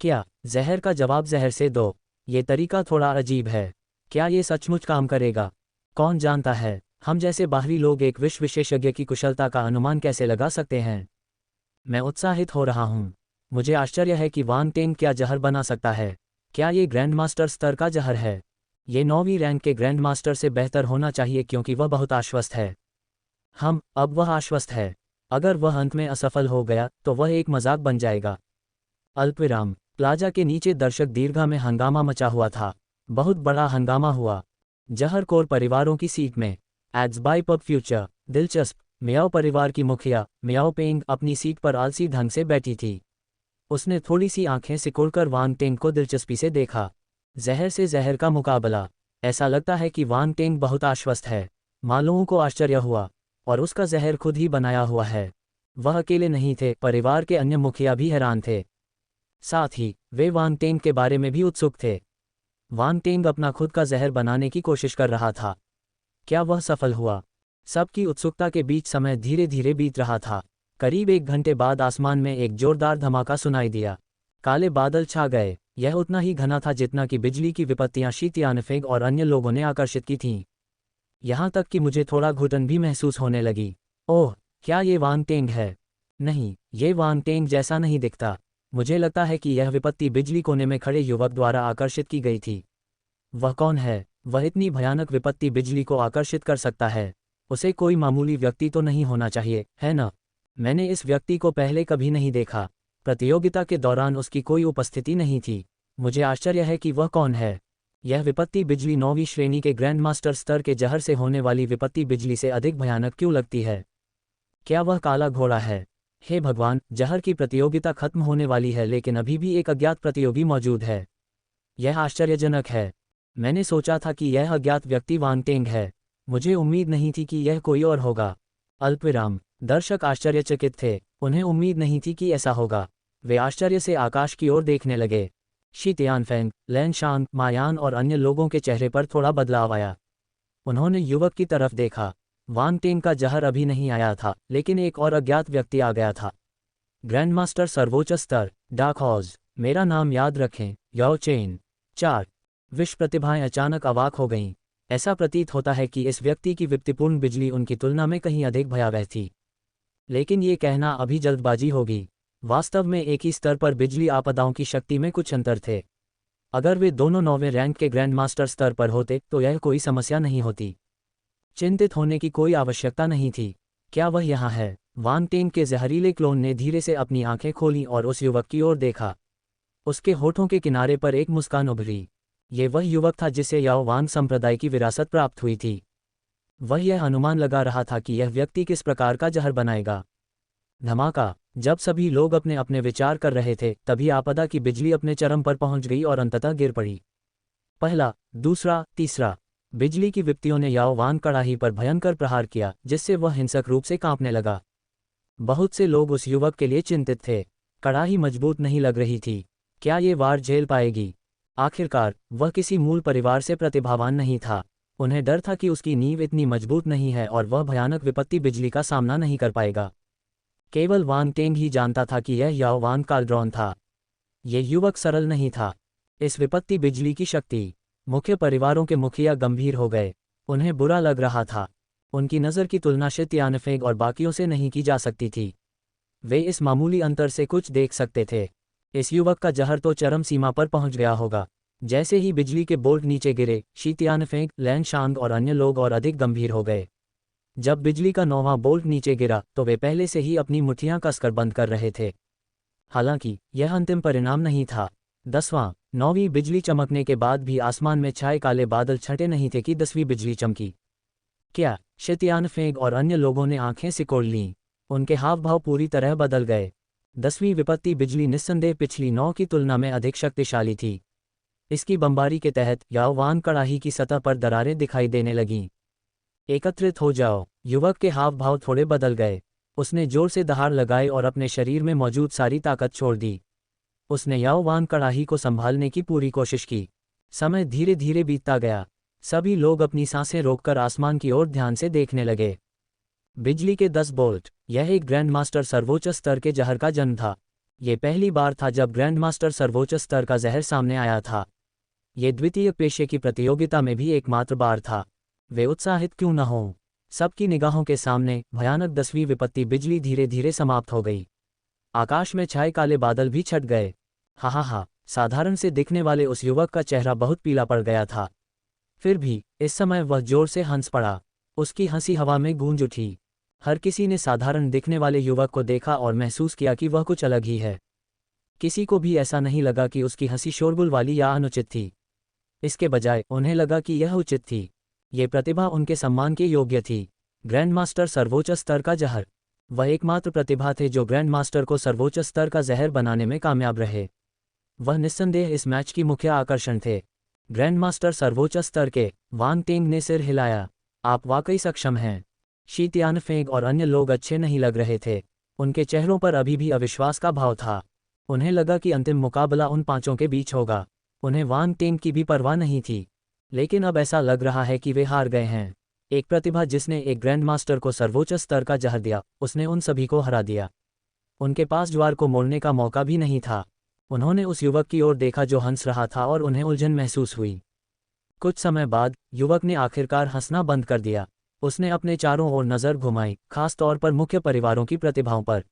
क्या? जहर का जवाब जहर से दो। ये तरीका थोड़ा अजीब है। क्या ये सचमुच काम करेगा? कौन जानता है। हम जैसे बाहरी लोग एक विष विशेषज्ञ की कुशलता का अनुमान कैसे लगा सकते हैं? मैं उत्साहित हो रहा हूँ। मुझे आश्चर्य है कि वान टेंग क्या जहर बना सकता है। क्या ये ग्रैंड मास्टर स्तर का जहर है? ये 9वीं रैंक के ग्रैंड मास्टर से बेहतर होना चाहिए क्योंकि वह बहुत आश्वस्त है। अब वह आश्वस्त है। अगर वह अंत में असफल हो गया तो वह एक मजाक बन जाएगा। अल्पविराम। प्लाजा के नीचे दर्शक दीर्घा में हंगामा मचा हुआ था। बहुत बड़ा हंगामा हुआ। जहर कोर परिवारों की सीट में। Ads by pub future. दिलचस्प। मियाओ परिवार की मुखिया मियाओ पेंग अपनी सीट पर आलसी ढंग से बैठी थी। उसने थोड़ी सी आंखें सिकुड़कर वान टेंग को दिलचस्पी से देखा। जहर से जहर का मुकाबला। ऐसा लगता है कि वान टेंग बहुत आश्वस्त है। मालूओं को आश्चर्य हुआ। और उसका जहर खुद ही बनाया हुआ है। वह अकेले नहीं थे, परिवार के अन्य मुखिया भी हैरान थे। साथ ही वे वान टेंग के बारे में भी उत्सुक थे। वान टेंग अपना खुद का जहर बनाने की कोशिश कर रहा था। क्या वह सफल हुआ? सबकी उत्सुकता के बीच समय धीरे धीरे बीत रहा था। करीब 1 घंटे बाद आसमान में एक जोरदार धमाका सुनाई दिया। काले बादल छा गए। यह उतना ही घना था जितना कि बिजली की विपत्तियां शी तियानफेंग और अन्य लोगों ने आकर्षित की थीं। यहाँ तक कि मुझे थोड़ा घुटन भी महसूस होने लगी। ओह, क्या ये वान टेंग है? नहीं, ये वान टेंग जैसा नहीं दिखता। मुझे लगता है कि यह विपत्ति बिजली कोने में खड़े युवक द्वारा आकर्षित की गई थी। वह कौन है? वह इतनी भयानक विपत्ति बिजली को आकर्षित कर सकता है। उसे कोई मामूली व्यक्ति तो नहीं होना चाहिए, है ना? मैंने इस व्यक्ति को पहले कभी नहीं देखा। प्रतियोगिता के दौरान उसकी कोई उपस्थिति नहीं थी। मुझे आश्चर्य है कि वह कौन है। यह विपत्ति बिजली 9वीं श्रेणी के ग्रैंड मास्टर स्तर के जहर से होने वाली विपत्ति बिजली से अधिक भयानक क्यों लगती है? क्या वह काला घोड़ा है? हे भगवान, जहर की प्रतियोगिता खत्म होने वाली है लेकिन अभी भी एक अज्ञात प्रतियोगी मौजूद है। यह आश्चर्यजनक है। मैंने सोचा था कि यह अज्ञात व्यक्ति वान टेंग है। मुझे उम्मीद नहीं थी कि यह कोई और होगा। अल्पविराम। दर्शक आश्चर्यचकित थे। उन्हें उम्मीद नहीं थी कि ऐसा होगा। वे आश्चर्य से आकाश की ओर देखने लगे। शी तियानफेंग, लैन शांग, मायान और अन्य लोगों के चेहरे पर थोड़ा बदलाव आया। उन्होंने युवक की तरफ देखा। वान टेंग का जहर अभी नहीं आया था, लेकिन एक और अज्ञात व्यक्ति आ गया था। ग्रैंडमास्टर सर्वोच्च स्तर, डार्क हॉर्स। मेरा नाम याद रखें, याओ चेन। 4 विश्व प्रतिभाएं अचानक अवाक हो गईं। ऐसा प्रतीत होता है कि इस व्यक्ति की विपत्तिपूर्ण बिजली उनकी तुलना में कहीं अधिक भयावह थी। लेकिन ये कहना अभी जल्दबाजी होगी। वास्तव में एक ही स्तर पर बिजली आपदाओं की शक्ति में कुछ अंतर थे। अगर वे दोनों 9वें रैंक के ग्रैंड मास्टर स्तर पर होते तो यह कोई समस्या नहीं होती। चिंतित होने की कोई आवश्यकता नहीं थी। क्या वह यहाँ है? वान टेंग के जहरीले क्लोन ने धीरे से अपनी आंखें खोलीं और उस युवक की ओर देखा। उसके होठों के किनारे पर एक मुस्कान उभरी। ये वह युवक था जिसे याओ वांग संप्रदाय की विरासत प्राप्त हुई थी। वह यह अनुमान लगा रहा था कि यह व्यक्ति किस प्रकार का जहर बनाएगा। धमाका! जब सभी लोग अपने अपने विचार कर रहे थे, तभी आपदा की बिजली अपने चरम पर पहुंच गई और अंततः गिर पड़ी। पहला, दूसरा, तीसरा। बिजली की विपत्तियों ने याओ वान कड़ाही पर भयंकर प्रहार किया, जिससे वह हिंसक रूप से कांपने लगा। बहुत से लोग उस युवक के लिए चिंतित थे। कड़ाही मजबूत नहीं लग रही थी। क्या ये वार झेल पाएगी? आखिरकार वह किसी मूल परिवार से प्रतिभावान नहीं था। उन्हें डर था कि उसकी नींव इतनी मजबूत नहीं है और वह भयानक विपत्ति बिजली का सामना नहीं कर पाएगा। केवल वान टेंग ही जानता था कि यह याओ वान कालड्रॉन था। ये युवक सरल नहीं था। इस विपत्ति बिजली की शक्ति। मुख्य परिवारों के मुखिया गंभीर हो गए। उन्हें बुरा लग रहा था। उनकी नज़र की तुलना शी तियानफेंग और बाकियों से नहीं की जा सकती थी। वे इस मामूली अंतर से कुछ देख सकते थे। इस युवक का जहर तो चरम सीमा पर पहुंच गया होगा। जैसे ही बिजली के बोल्ट नीचे गिरे, शी तियानफेंग, लैन शांग और अन्य लोग और अधिक गंभीर हो गए। जब बिजली का 9वां बोल्ट नीचे गिरा तो वे पहले से ही अपनी मुट्ठियां कसकर बंद कर रहे थे। हालांकि यह अंतिम परिणाम नहीं था। 10वां, 9वीं बिजली चमकने के बाद भी आसमान में छाए काले बादल छटे नहीं थे कि 10वीं बिजली चमकी। क्या? शी तियानफेंग और अन्य लोगों ने आंखें सिकोड़ लीं। उनके हाव भाव पूरी तरह बदल गए। 10वीं विपत्ति बिजली निस्संदेह पिछली 9 की तुलना में अधिक शक्तिशाली थी। इसकी बमबारी के तहत याओ वान कड़ाही की सतह पर दरारें दिखाई देने लगीं। एकत्रित हो जाओ। युवक के हाव भाव थोड़े बदल गए। उसने जोर से दहाड़ लगाई और अपने शरीर में मौजूद सारी ताकत छोड़ दी। उसने याओ वान कड़ाही को संभालने की पूरी कोशिश की। समय धीरे धीरे बीतता गया। सभी लोग अपनी सांसें रोककर आसमान की ओर ध्यान से देखने लगे। बिजली के 10 बोल्ट। यह एक ग्रैंड मास्टर सर्वोच्च स्तर के जहर का जन्म था। ये पहली बार था जब ग्रैंड मास्टर सर्वोच्च स्तर का जहर सामने आया था। ये द्वितीय पेशे की प्रतियोगिता में भी एकमात्र बार था। वे उत्साहित क्यों न हों? सबकी निगाहों के सामने भयानक 10वीं विपत्ति बिजली धीरे धीरे समाप्त हो गई। आकाश में छाए काले बादल भी छट गए। हा, साधारण से दिखने वाले उस युवक का चेहरा बहुत पीला पड़ गया था। फिर भी इस समय वह जोर से हंस पड़ा। उसकी हंसी हवा में गूंज उठी। हर किसी ने साधारण दिखने वाले युवक को देखा और महसूस किया कि वह कुछ अलग ही है। किसी को भी ऐसा नहीं लगा कि उसकी हंसी शोरगुल वाली या अनुचित थी। इसके बजाय उन्हें लगा कि यह उचित थी। ये प्रतिभा उनके सम्मान के योग्य थी। ग्रैंड मास्टर सर्वोच्च स्तर का जहर। वह एकमात्र प्रतिभा थे जो ग्रैंड मास्टर को सर्वोच्च स्तर का जहर बनाने में कामयाब रहे। वह निस्संदेह इस मैच की मुख्य आकर्षण थे। ग्रैंड मास्टर सर्वोच्च स्तर के। वान टेंग ने सिर हिलाया। आप वाकई सक्षम हैं। शी तियानफेंग और अन्य लोग अच्छे नहीं लग रहे थे। उनके चेहरों पर अभी भी अविश्वास का भाव था। उन्हें लगा कि अंतिम मुकाबला उन पांचों के बीच होगा। उन्हें वान टेंग की भी परवाह नहीं थी। लेकिन अब ऐसा लग रहा है कि वे हार गए हैं। एक प्रतिभा जिसने एक ग्रैंड मास्टर को सर्वोच्च स्तर का जहर दिया, उसने उन सभी को हरा दिया। उनके पास ज्वार को मोड़ने का मौका भी नहीं था। उन्होंने उस युवक की ओर देखा जो हंस रहा था और उन्हें उलझन महसूस हुई। कुछ समय बाद युवक ने आखिरकार हंसना बंद कर दिया। उसने अपने चारों ओर नज़र घुमाई, खास तौर पर मुख्य परिवारों की प्रतिभाओं पर।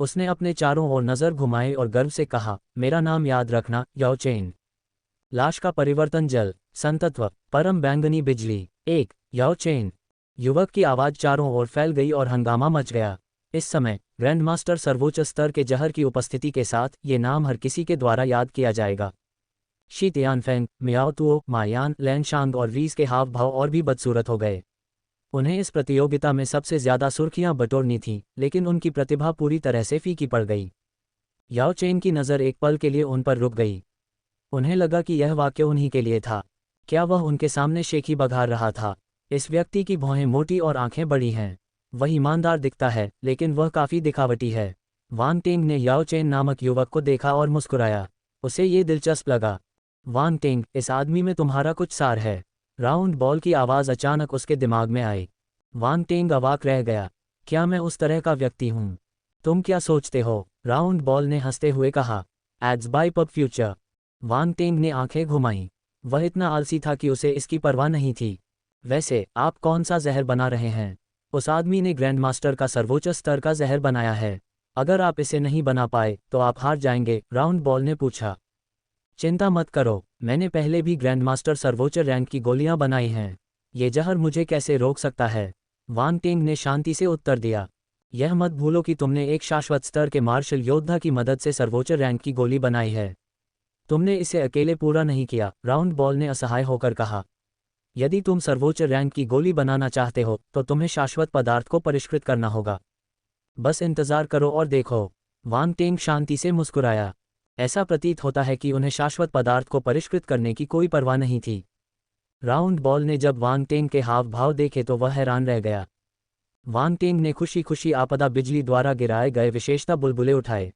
उसने अपने चारों ओर नज़र घुमाई और गर्व से कहा, मेरा नाम याद रखना, याओ चेन। लाश का परिवर्तन जल, संतत्व, परम बैंगनी बिजली। 1, याओ चेन। युवक की आवाज़ चारों ओर फैल गई और हंगामा मच गया। इस समय ग्रैंड मास्टर सर्वोच्च स्तर के जहर की उपस्थिति के साथ ये नाम हर किसी के द्वारा याद किया जाएगा। शी तियानफेंग, मियाओ तुओ, मायान, लैन शांग और रीस के हाव भाव और भी बदसूरत हो गए। उन्हें इस प्रतियोगिता में सबसे ज्यादा सुर्खियां बटोरनी थीं, लेकिन उनकी प्रतिभा पूरी तरह से फीकी पड़ गई। याओ चेन की नज़र एक पल के लिए उन पर रुक गई। उन्हें लगा कि यह वाक्य उन्हीं के लिए था। क्या वह उनके सामने शेखी बघार रहा था? इस व्यक्ति की भौहें मोटी और आंखें बड़ी हैं। वह ईमानदार दिखता है, लेकिन वह काफ़ी दिखावटी है। वान टेंग ने याओ चेन नामक युवक को देखा और मुस्कुराया। उसे ये दिलचस्प लगा। वान टेंग, इस आदमी में तुम्हारा कुछ सार है। राउंड बॉल की आवाज़ अचानक उसके दिमाग में आई। वान टेंग अवाक रह गया। क्या मैं उस तरह का व्यक्ति हूँ? तुम क्या सोचते हो? राउंड बॉल ने हंसते हुए कहा। Ads by pub future. Wan Teng ने आंखें घुमाईं। वह इतना आलसी था कि उसे इसकी परवाह नहीं थी। वैसे आप कौन सा जहर बना रहे हैं? उस आदमी ने ग्रैंड मास्टर का सर्वोच्च स्तर का जहर बनाया है। अगर आप इसे नहीं बना पाए तो आप हार जाएंगे, राउंड बॉल ने पूछा। चिंता मत करो, मैंने पहले भी ग्रैंडमास्टर सर्वोच्च रैंक की गोलियां बनाई हैं। ये जहर मुझे कैसे रोक सकता है? वांग टिंग ने शांति से उत्तर दिया। यह मत भूलो कि तुमने एक शाश्वत स्तर के मार्शल योद्धा की मदद से सर्वोच्च रैंक की गोली बनाई है। तुमने इसे अकेले पूरा नहीं किया, राउंड बॉल ने असहाय होकर कहा। यदि तुम सर्वोच्च रैंक की गोली बनाना चाहते हो तो तुम्हें शाश्वत पदार्थ को परिष्कृत करना होगा। बस इंतजार करो और देखो। वांग टिंग शांति से मुस्कुराया। ऐसा प्रतीत होता है कि उन्हें शाश्वत पदार्थ को परिष्कृत करने की कोई परवाह नहीं थी। राउंड बॉल ने जब वांग टिंग के हाव भाव देखे तो वह हैरान रह गया। वांग टिंग ने खुशी खुशी आपदा बिजली द्वारा गिराए गए विशेषता बुलबुले उठाए।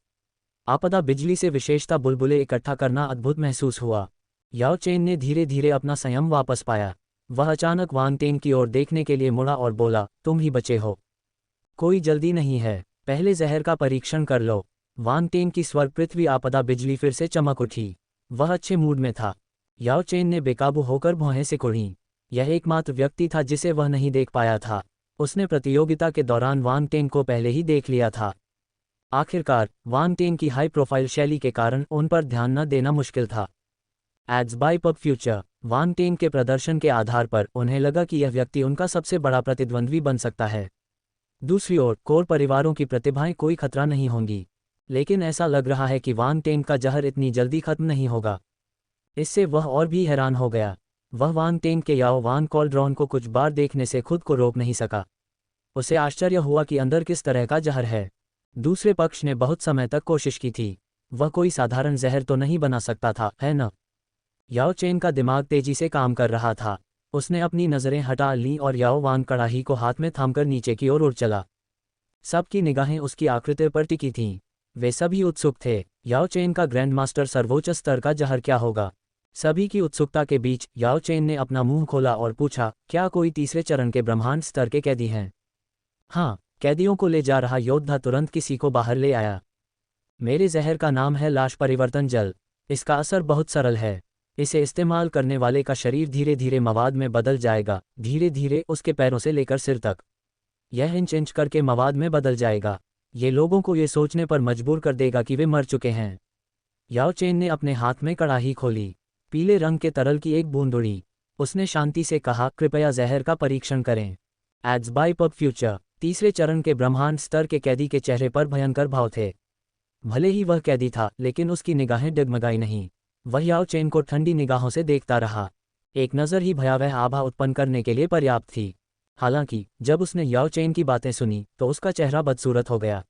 आपदा बिजली से विशेषता बुलबुले इकट्ठा करना अद्भुत महसूस हुआ। याओ चेन ने धीरे धीरे अपना संयम वापस पाया। वह अचानक वांग टिंग की ओर देखने के लिए मुड़ा और बोला, तुम ही बचे हो। कोई जल्दी नहीं है, पहले जहर का परीक्षण कर लो। वांग टिंग की स्वर्ग पृथ्वी आपदा बिजली फिर से चमक उठी। वह अच्छे मूड में था। याओ चेन ने बेकाबू होकर भौहें से कुढ़ीं। यह एकमात्र व्यक्ति था जिसे वह नहीं देख पाया था। उसने प्रतियोगिता के दौरान वांग टिंग को पहले ही देख लिया था। आखिरकार वांग टिंग की हाई प्रोफाइल शैली के कारण उन पर ध्यान न देना मुश्किल था। Ads by pub future. Wang Ting के प्रदर्शन के आधार पर उन्हें लगा कि यह व्यक्ति उनका सबसे बड़ा प्रतिद्वंद्वी बन सकता है। दूसरी ओर कोर परिवारों की प्रतिभाएं कोई खतरा नहीं होंगी, लेकिन ऐसा लग रहा है कि वांग टिंग का जहर इतनी जल्दी खत्म नहीं होगा। इससे वह और भी हैरान हो गया। वह वांग टिंग के याओ वान कॉल्ड्रॉन को कुछ बार देखने से खुद को रोक नहीं सका। उसे आश्चर्य हुआ कि अंदर किस तरह का जहर है। दूसरे पक्ष ने बहुत समय तक कोशिश की थी। वह कोई साधारण जहर तो नहीं बना सकता था, है न? याओ चेन का दिमाग तेजी से काम कर रहा था। उसने अपनी नज़रें हटा लीं और याओ वान कड़ाही को हाथ में थामकर नीचे की ओर उड़ चला। सबकी निगाहें उसकी आकृति पर टिकी थीं। वे सभी उत्सुक थे। याओ चेन का ग्रैंडमास्टर सर्वोच्च स्तर का जहर क्या होगा? सभी की उत्सुकता के बीच याओ चेन ने अपना मुंह खोला और पूछा, क्या कोई तीसरे चरण के ब्रह्मांड स्तर के कैदी हैं? हाँ, कैदियों को ले जा रहा योद्धा तुरंत किसी को बाहर ले आया। मेरे जहर का नाम है लाश परिवर्तन जल। इसका असर बहुत सरल है। इसे इस्तेमाल करने वाले का शरीर धीरे धीरे मवाद में बदल जाएगा, धीरे धीरे उसके पैरों से लेकर सिर तक। यह इंच इंच करके मवाद में बदल जाएगा। ये लोगों को ये सोचने पर मजबूर कर देगा कि वे मर चुके हैं। याओ चेन ने अपने हाथ में कड़ाही खोली। पीले रंग के तरल की एक बूंद उड़ी। उसने शांति से कहा, कृपया जहर का परीक्षण करें। Ads by pub future. तीसरे चरण के ब्रह्मांड स्तर के कैदी के चेहरे पर भयंकर भाव थे। भले ही वह कैदी था, लेकिन उसकी निगाहें डगमगाई नहीं। वह याओ चेन को ठंडी निगाहों से देखता रहा। एक नज़र ही भयावह आभा उत्पन्न करने के लिए पर्याप्त थी। हालांकि जब उसने याओ चेन की बातें सुनी तो उसका चेहरा बदसूरत हो गया।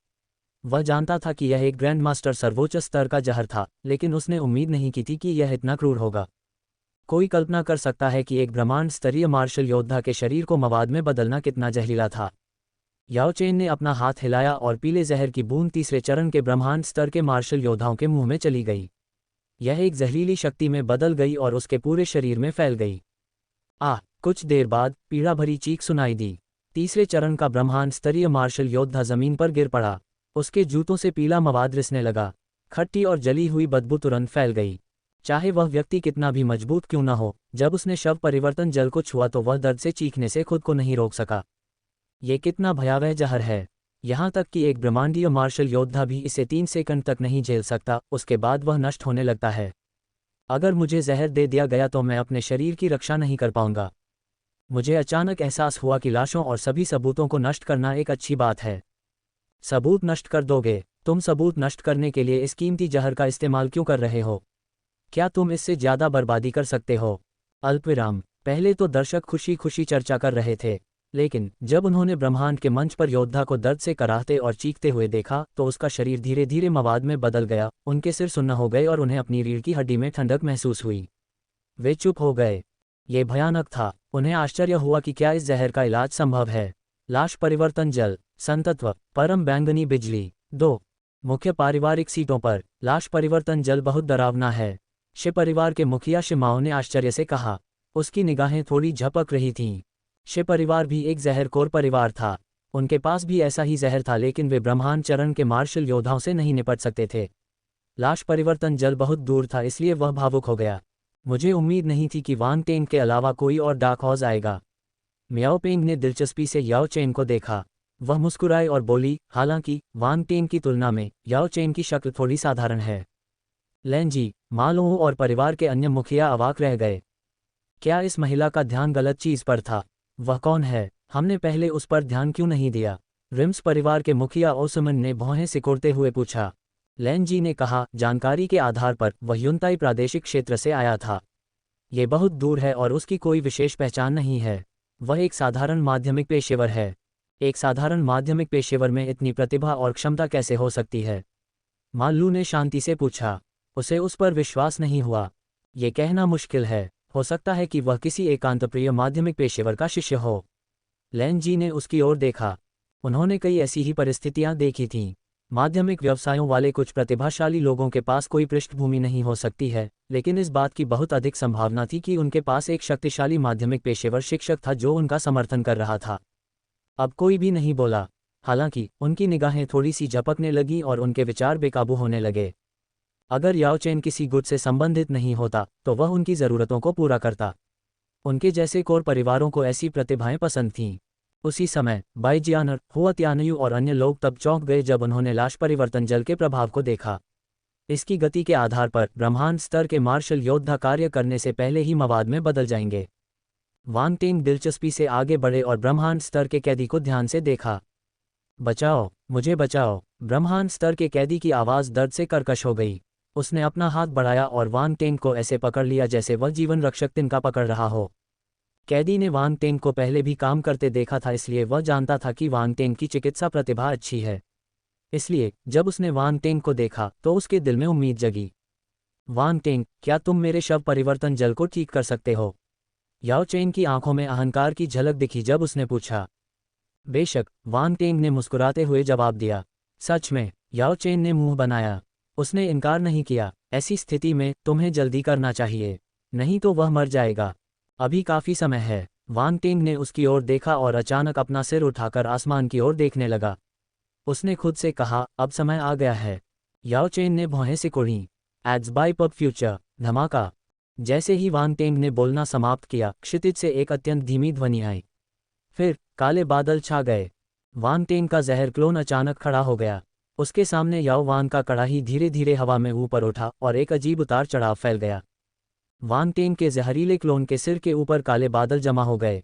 वह जानता था कि यह एक ग्रैंडमास्टर सर्वोच्च स्तर का जहर था, लेकिन उसने उम्मीद नहीं की थी कि यह इतना क्रूर होगा। कोई कल्पना कर सकता है कि एक ब्रह्मांड स्तरीय मार्शल योद्धा के शरीर को मवाद में बदलना कितना जहरीला था। याओ चेन ने अपना हाथ हिलाया और पीले जहर की बूंद तीसरे चरण के ब्रह्मांड स्तर के मार्शल योद्धाओं के मुंह में चली गई। यह एक जहरीली शक्ति में बदल गई और उसके पूरे शरीर में फैल गई। कुछ देर बाद पीड़ा भरी चीख सुनाई दी। तीसरे चरण का ब्रह्मांड स्तरीय मार्शल योद्धा जमीन पर गिर पड़ा। उसके जूतों से पीला मवाद रिसने लगा। खट्टी और जली हुई बदबू तुरंत फैल गई। चाहे वह व्यक्ति कितना भी मजबूत क्यों न हो, जब उसने शव परिवर्तन जल को छुआ तो वह दर्द से चीखने से खुद को नहीं रोक सका। ये कितना भयावह जहर है। यहाँ तक कि एक ब्रह्मांडीय मार्शल योद्धा भी इसे 3 सेकंड तक नहीं झेल सकता, उसके बाद वह नष्ट होने लगता है। अगर मुझे जहर दे दिया गया तो मैं अपने शरीर की रक्षा नहीं कर पाऊंगा। मुझे अचानक एहसास हुआ कि लाशों और सभी सबूतों को नष्ट करना एक अच्छी बात है। सबूत नष्ट कर दोगे? तुम सबूत नष्ट करने के लिए इस कीमती जहर का इस्तेमाल क्यों कर रहे हो? क्या तुम इससे ज़्यादा बर्बादी कर सकते हो? अल्पविराम। पहले तो दर्शक खुशी खुशी चर्चा कर रहे थे, लेकिन जब उन्होंने ब्रह्मांड के मंच पर योद्धा को दर्द से कराहते और चीखते हुए देखा तो उसका शरीर धीरे धीरे मवाद में बदल गया। उनके सिर सुन्न हो गए और उन्हें अपनी रीढ़ की हड्डी में ठंडक महसूस हुई। वे चुप हो गए। ये भयानक था। उन्हें आश्चर्य हुआ कि क्या इस जहर का इलाज संभव है। लाश परिवर्तन जल, संतत्व, परम बैंगनी बिजली। 2 मुख्य पारिवारिक सीटों पर लाश परिवर्तन जल बहुत डरावना है, शे परिवार के मुखिया शिमाओ ने आश्चर्य से कहा। उसकी निगाहें थोड़ी झपक रही थीं। शे परिवार भी एक जहरखोर परिवार था। उनके पास भी ऐसा ही जहर था, लेकिन वे ब्रह्मांड चरण के मार्शल योद्धाओं से नहीं निपट सकते थे। लाश परिवर्तन जल बहुत दूर था, इसलिए वह भावुक हो गया। मुझे उम्मीद नहीं थी कि वांग टेंग के अलावा कोई और डार्क हॉर्स आएगा। मियाओ पेंग ने दिलचस्पी से याओ चेन को देखा। वह मुस्कुराई और बोली, हालांकि वांग टेन की तुलना में याओ चेन की शक्ल थोड़ी साधारण है। लैन जी, मालों और परिवार के अन्य मुखिया अवाक रह गए। क्या इस महिला का ध्यान गलत चीज पर था? वह कौन है? हमने पहले उस पर ध्यान क्यों नहीं दिया? रिम्स परिवार के मुखिया ओसमन ने भौहें सिकोड़ते हुए पूछा। लैन जी ने कहा, जानकारी के आधार पर वह युनताई प्रादेशिक क्षेत्र से आया था। ये बहुत दूर है और उसकी कोई विशेष पहचान नहीं है। वह एक साधारण माध्यमिक पेशेवर है। एक साधारण माध्यमिक पेशेवर में इतनी प्रतिभा और क्षमता कैसे हो सकती है? माल्लू ने शांति से पूछा। उसे उस पर विश्वास नहीं हुआ। ये कहना मुश्किल है। हो सकता है कि वह किसी एकांतप्रिय माध्यमिक पेशेवर का शिष्य हो। लैन जी ने उसकी ओर देखा। उन्होंने कई ऐसी ही परिस्थितियां देखी थीं। माध्यमिक व्यवसायों वाले कुछ प्रतिभाशाली लोगों के पास कोई पृष्ठभूमि नहीं हो सकती है, लेकिन इस बात की बहुत अधिक संभावना थी कि उनके पास एक शक्तिशाली माध्यमिक पेशेवर शिक्षक था जो उनका समर्थन कर रहा था। अब कोई भी नहीं बोला। हालांकि उनकी निगाहें थोड़ी सी झपकने लगीं और उनके विचार बेकाबू होने लगे। अगर याओ चेन किसी गुट से संबंधित नहीं होता तो वह उनकी ज़रूरतों को पूरा करता। उनके जैसे कोर परिवारों को ऐसी प्रतिभाएं पसंद थीं। उसी समय बाइजियानर, हुआतियानयू और अन्य लोग तब चौंक गए जब उन्होंने लाश परिवर्तन जल के प्रभाव को देखा। इसकी गति के आधार पर ब्रह्मांड स्तर के मार्शल योद्धा कार्य करने से पहले ही मवाद में बदल जाएंगे। वांग टेंग दिलचस्पी से आगे बढ़े और ब्रह्मांड स्तर के कैदी को ध्यान से देखा। बचाओ, मुझे बचाओ। ब्रह्मांड स्तर के कैदी की आवाज़ दर्द से कर्कश हो गई। उसने अपना हाथ बढ़ाया और वांग टेंग को ऐसे पकड़ लिया जैसे वह जीवन रक्षक तिनका पकड़ रहा हो। कैदी ने वांग टेंग को पहले भी काम करते देखा था, इसलिए वह जानता था कि वांग टेंग की चिकित्सा प्रतिभा अच्छी है। इसलिए जब उसने वांग टेंग को देखा तो उसके दिल में उम्मीद जगी। वांग टेंग, क्या तुम मेरे शव परिवर्तन जल को ठीक कर सकते हो? याओ चेन की आंखों में अहंकार की झलक दिखी जब उसने पूछा। बेशक, वांग टेंग ने मुस्कुराते हुए जवाब दिया। सच में? याओ चेन ने मुंह बनाया। उसने इनकार नहीं किया। ऐसी स्थिति में तुम्हें जल्दी करना चाहिए, नहीं तो वह मर जाएगा। अभी काफी समय है। वांग टेंग ने उसकी ओर देखा और अचानक अपना सिर उठाकर आसमान की ओर देखने लगा। उसने खुद से कहा, अब समय आ गया है। याओ चेन ने भौहें सिकोड़ी। Ads by pub future. धमाका। जैसे ही वांग टेंग ने बोलना समाप्त किया, क्षितिज से एक अत्यंत धीमी ध्वनि आई। फिर काले बादल छा गए। वांग टेंग का जहर क्लोन अचानक खड़ा हो गया। उसके सामने याओ वान का कड़ाही धीरे धीरे हवा में ऊपर उठा और एक अजीब उतार चढ़ाव फैल गया। वांग टेंग के जहरीले क्लोन के सिर के ऊपर काले बादल जमा हो गए।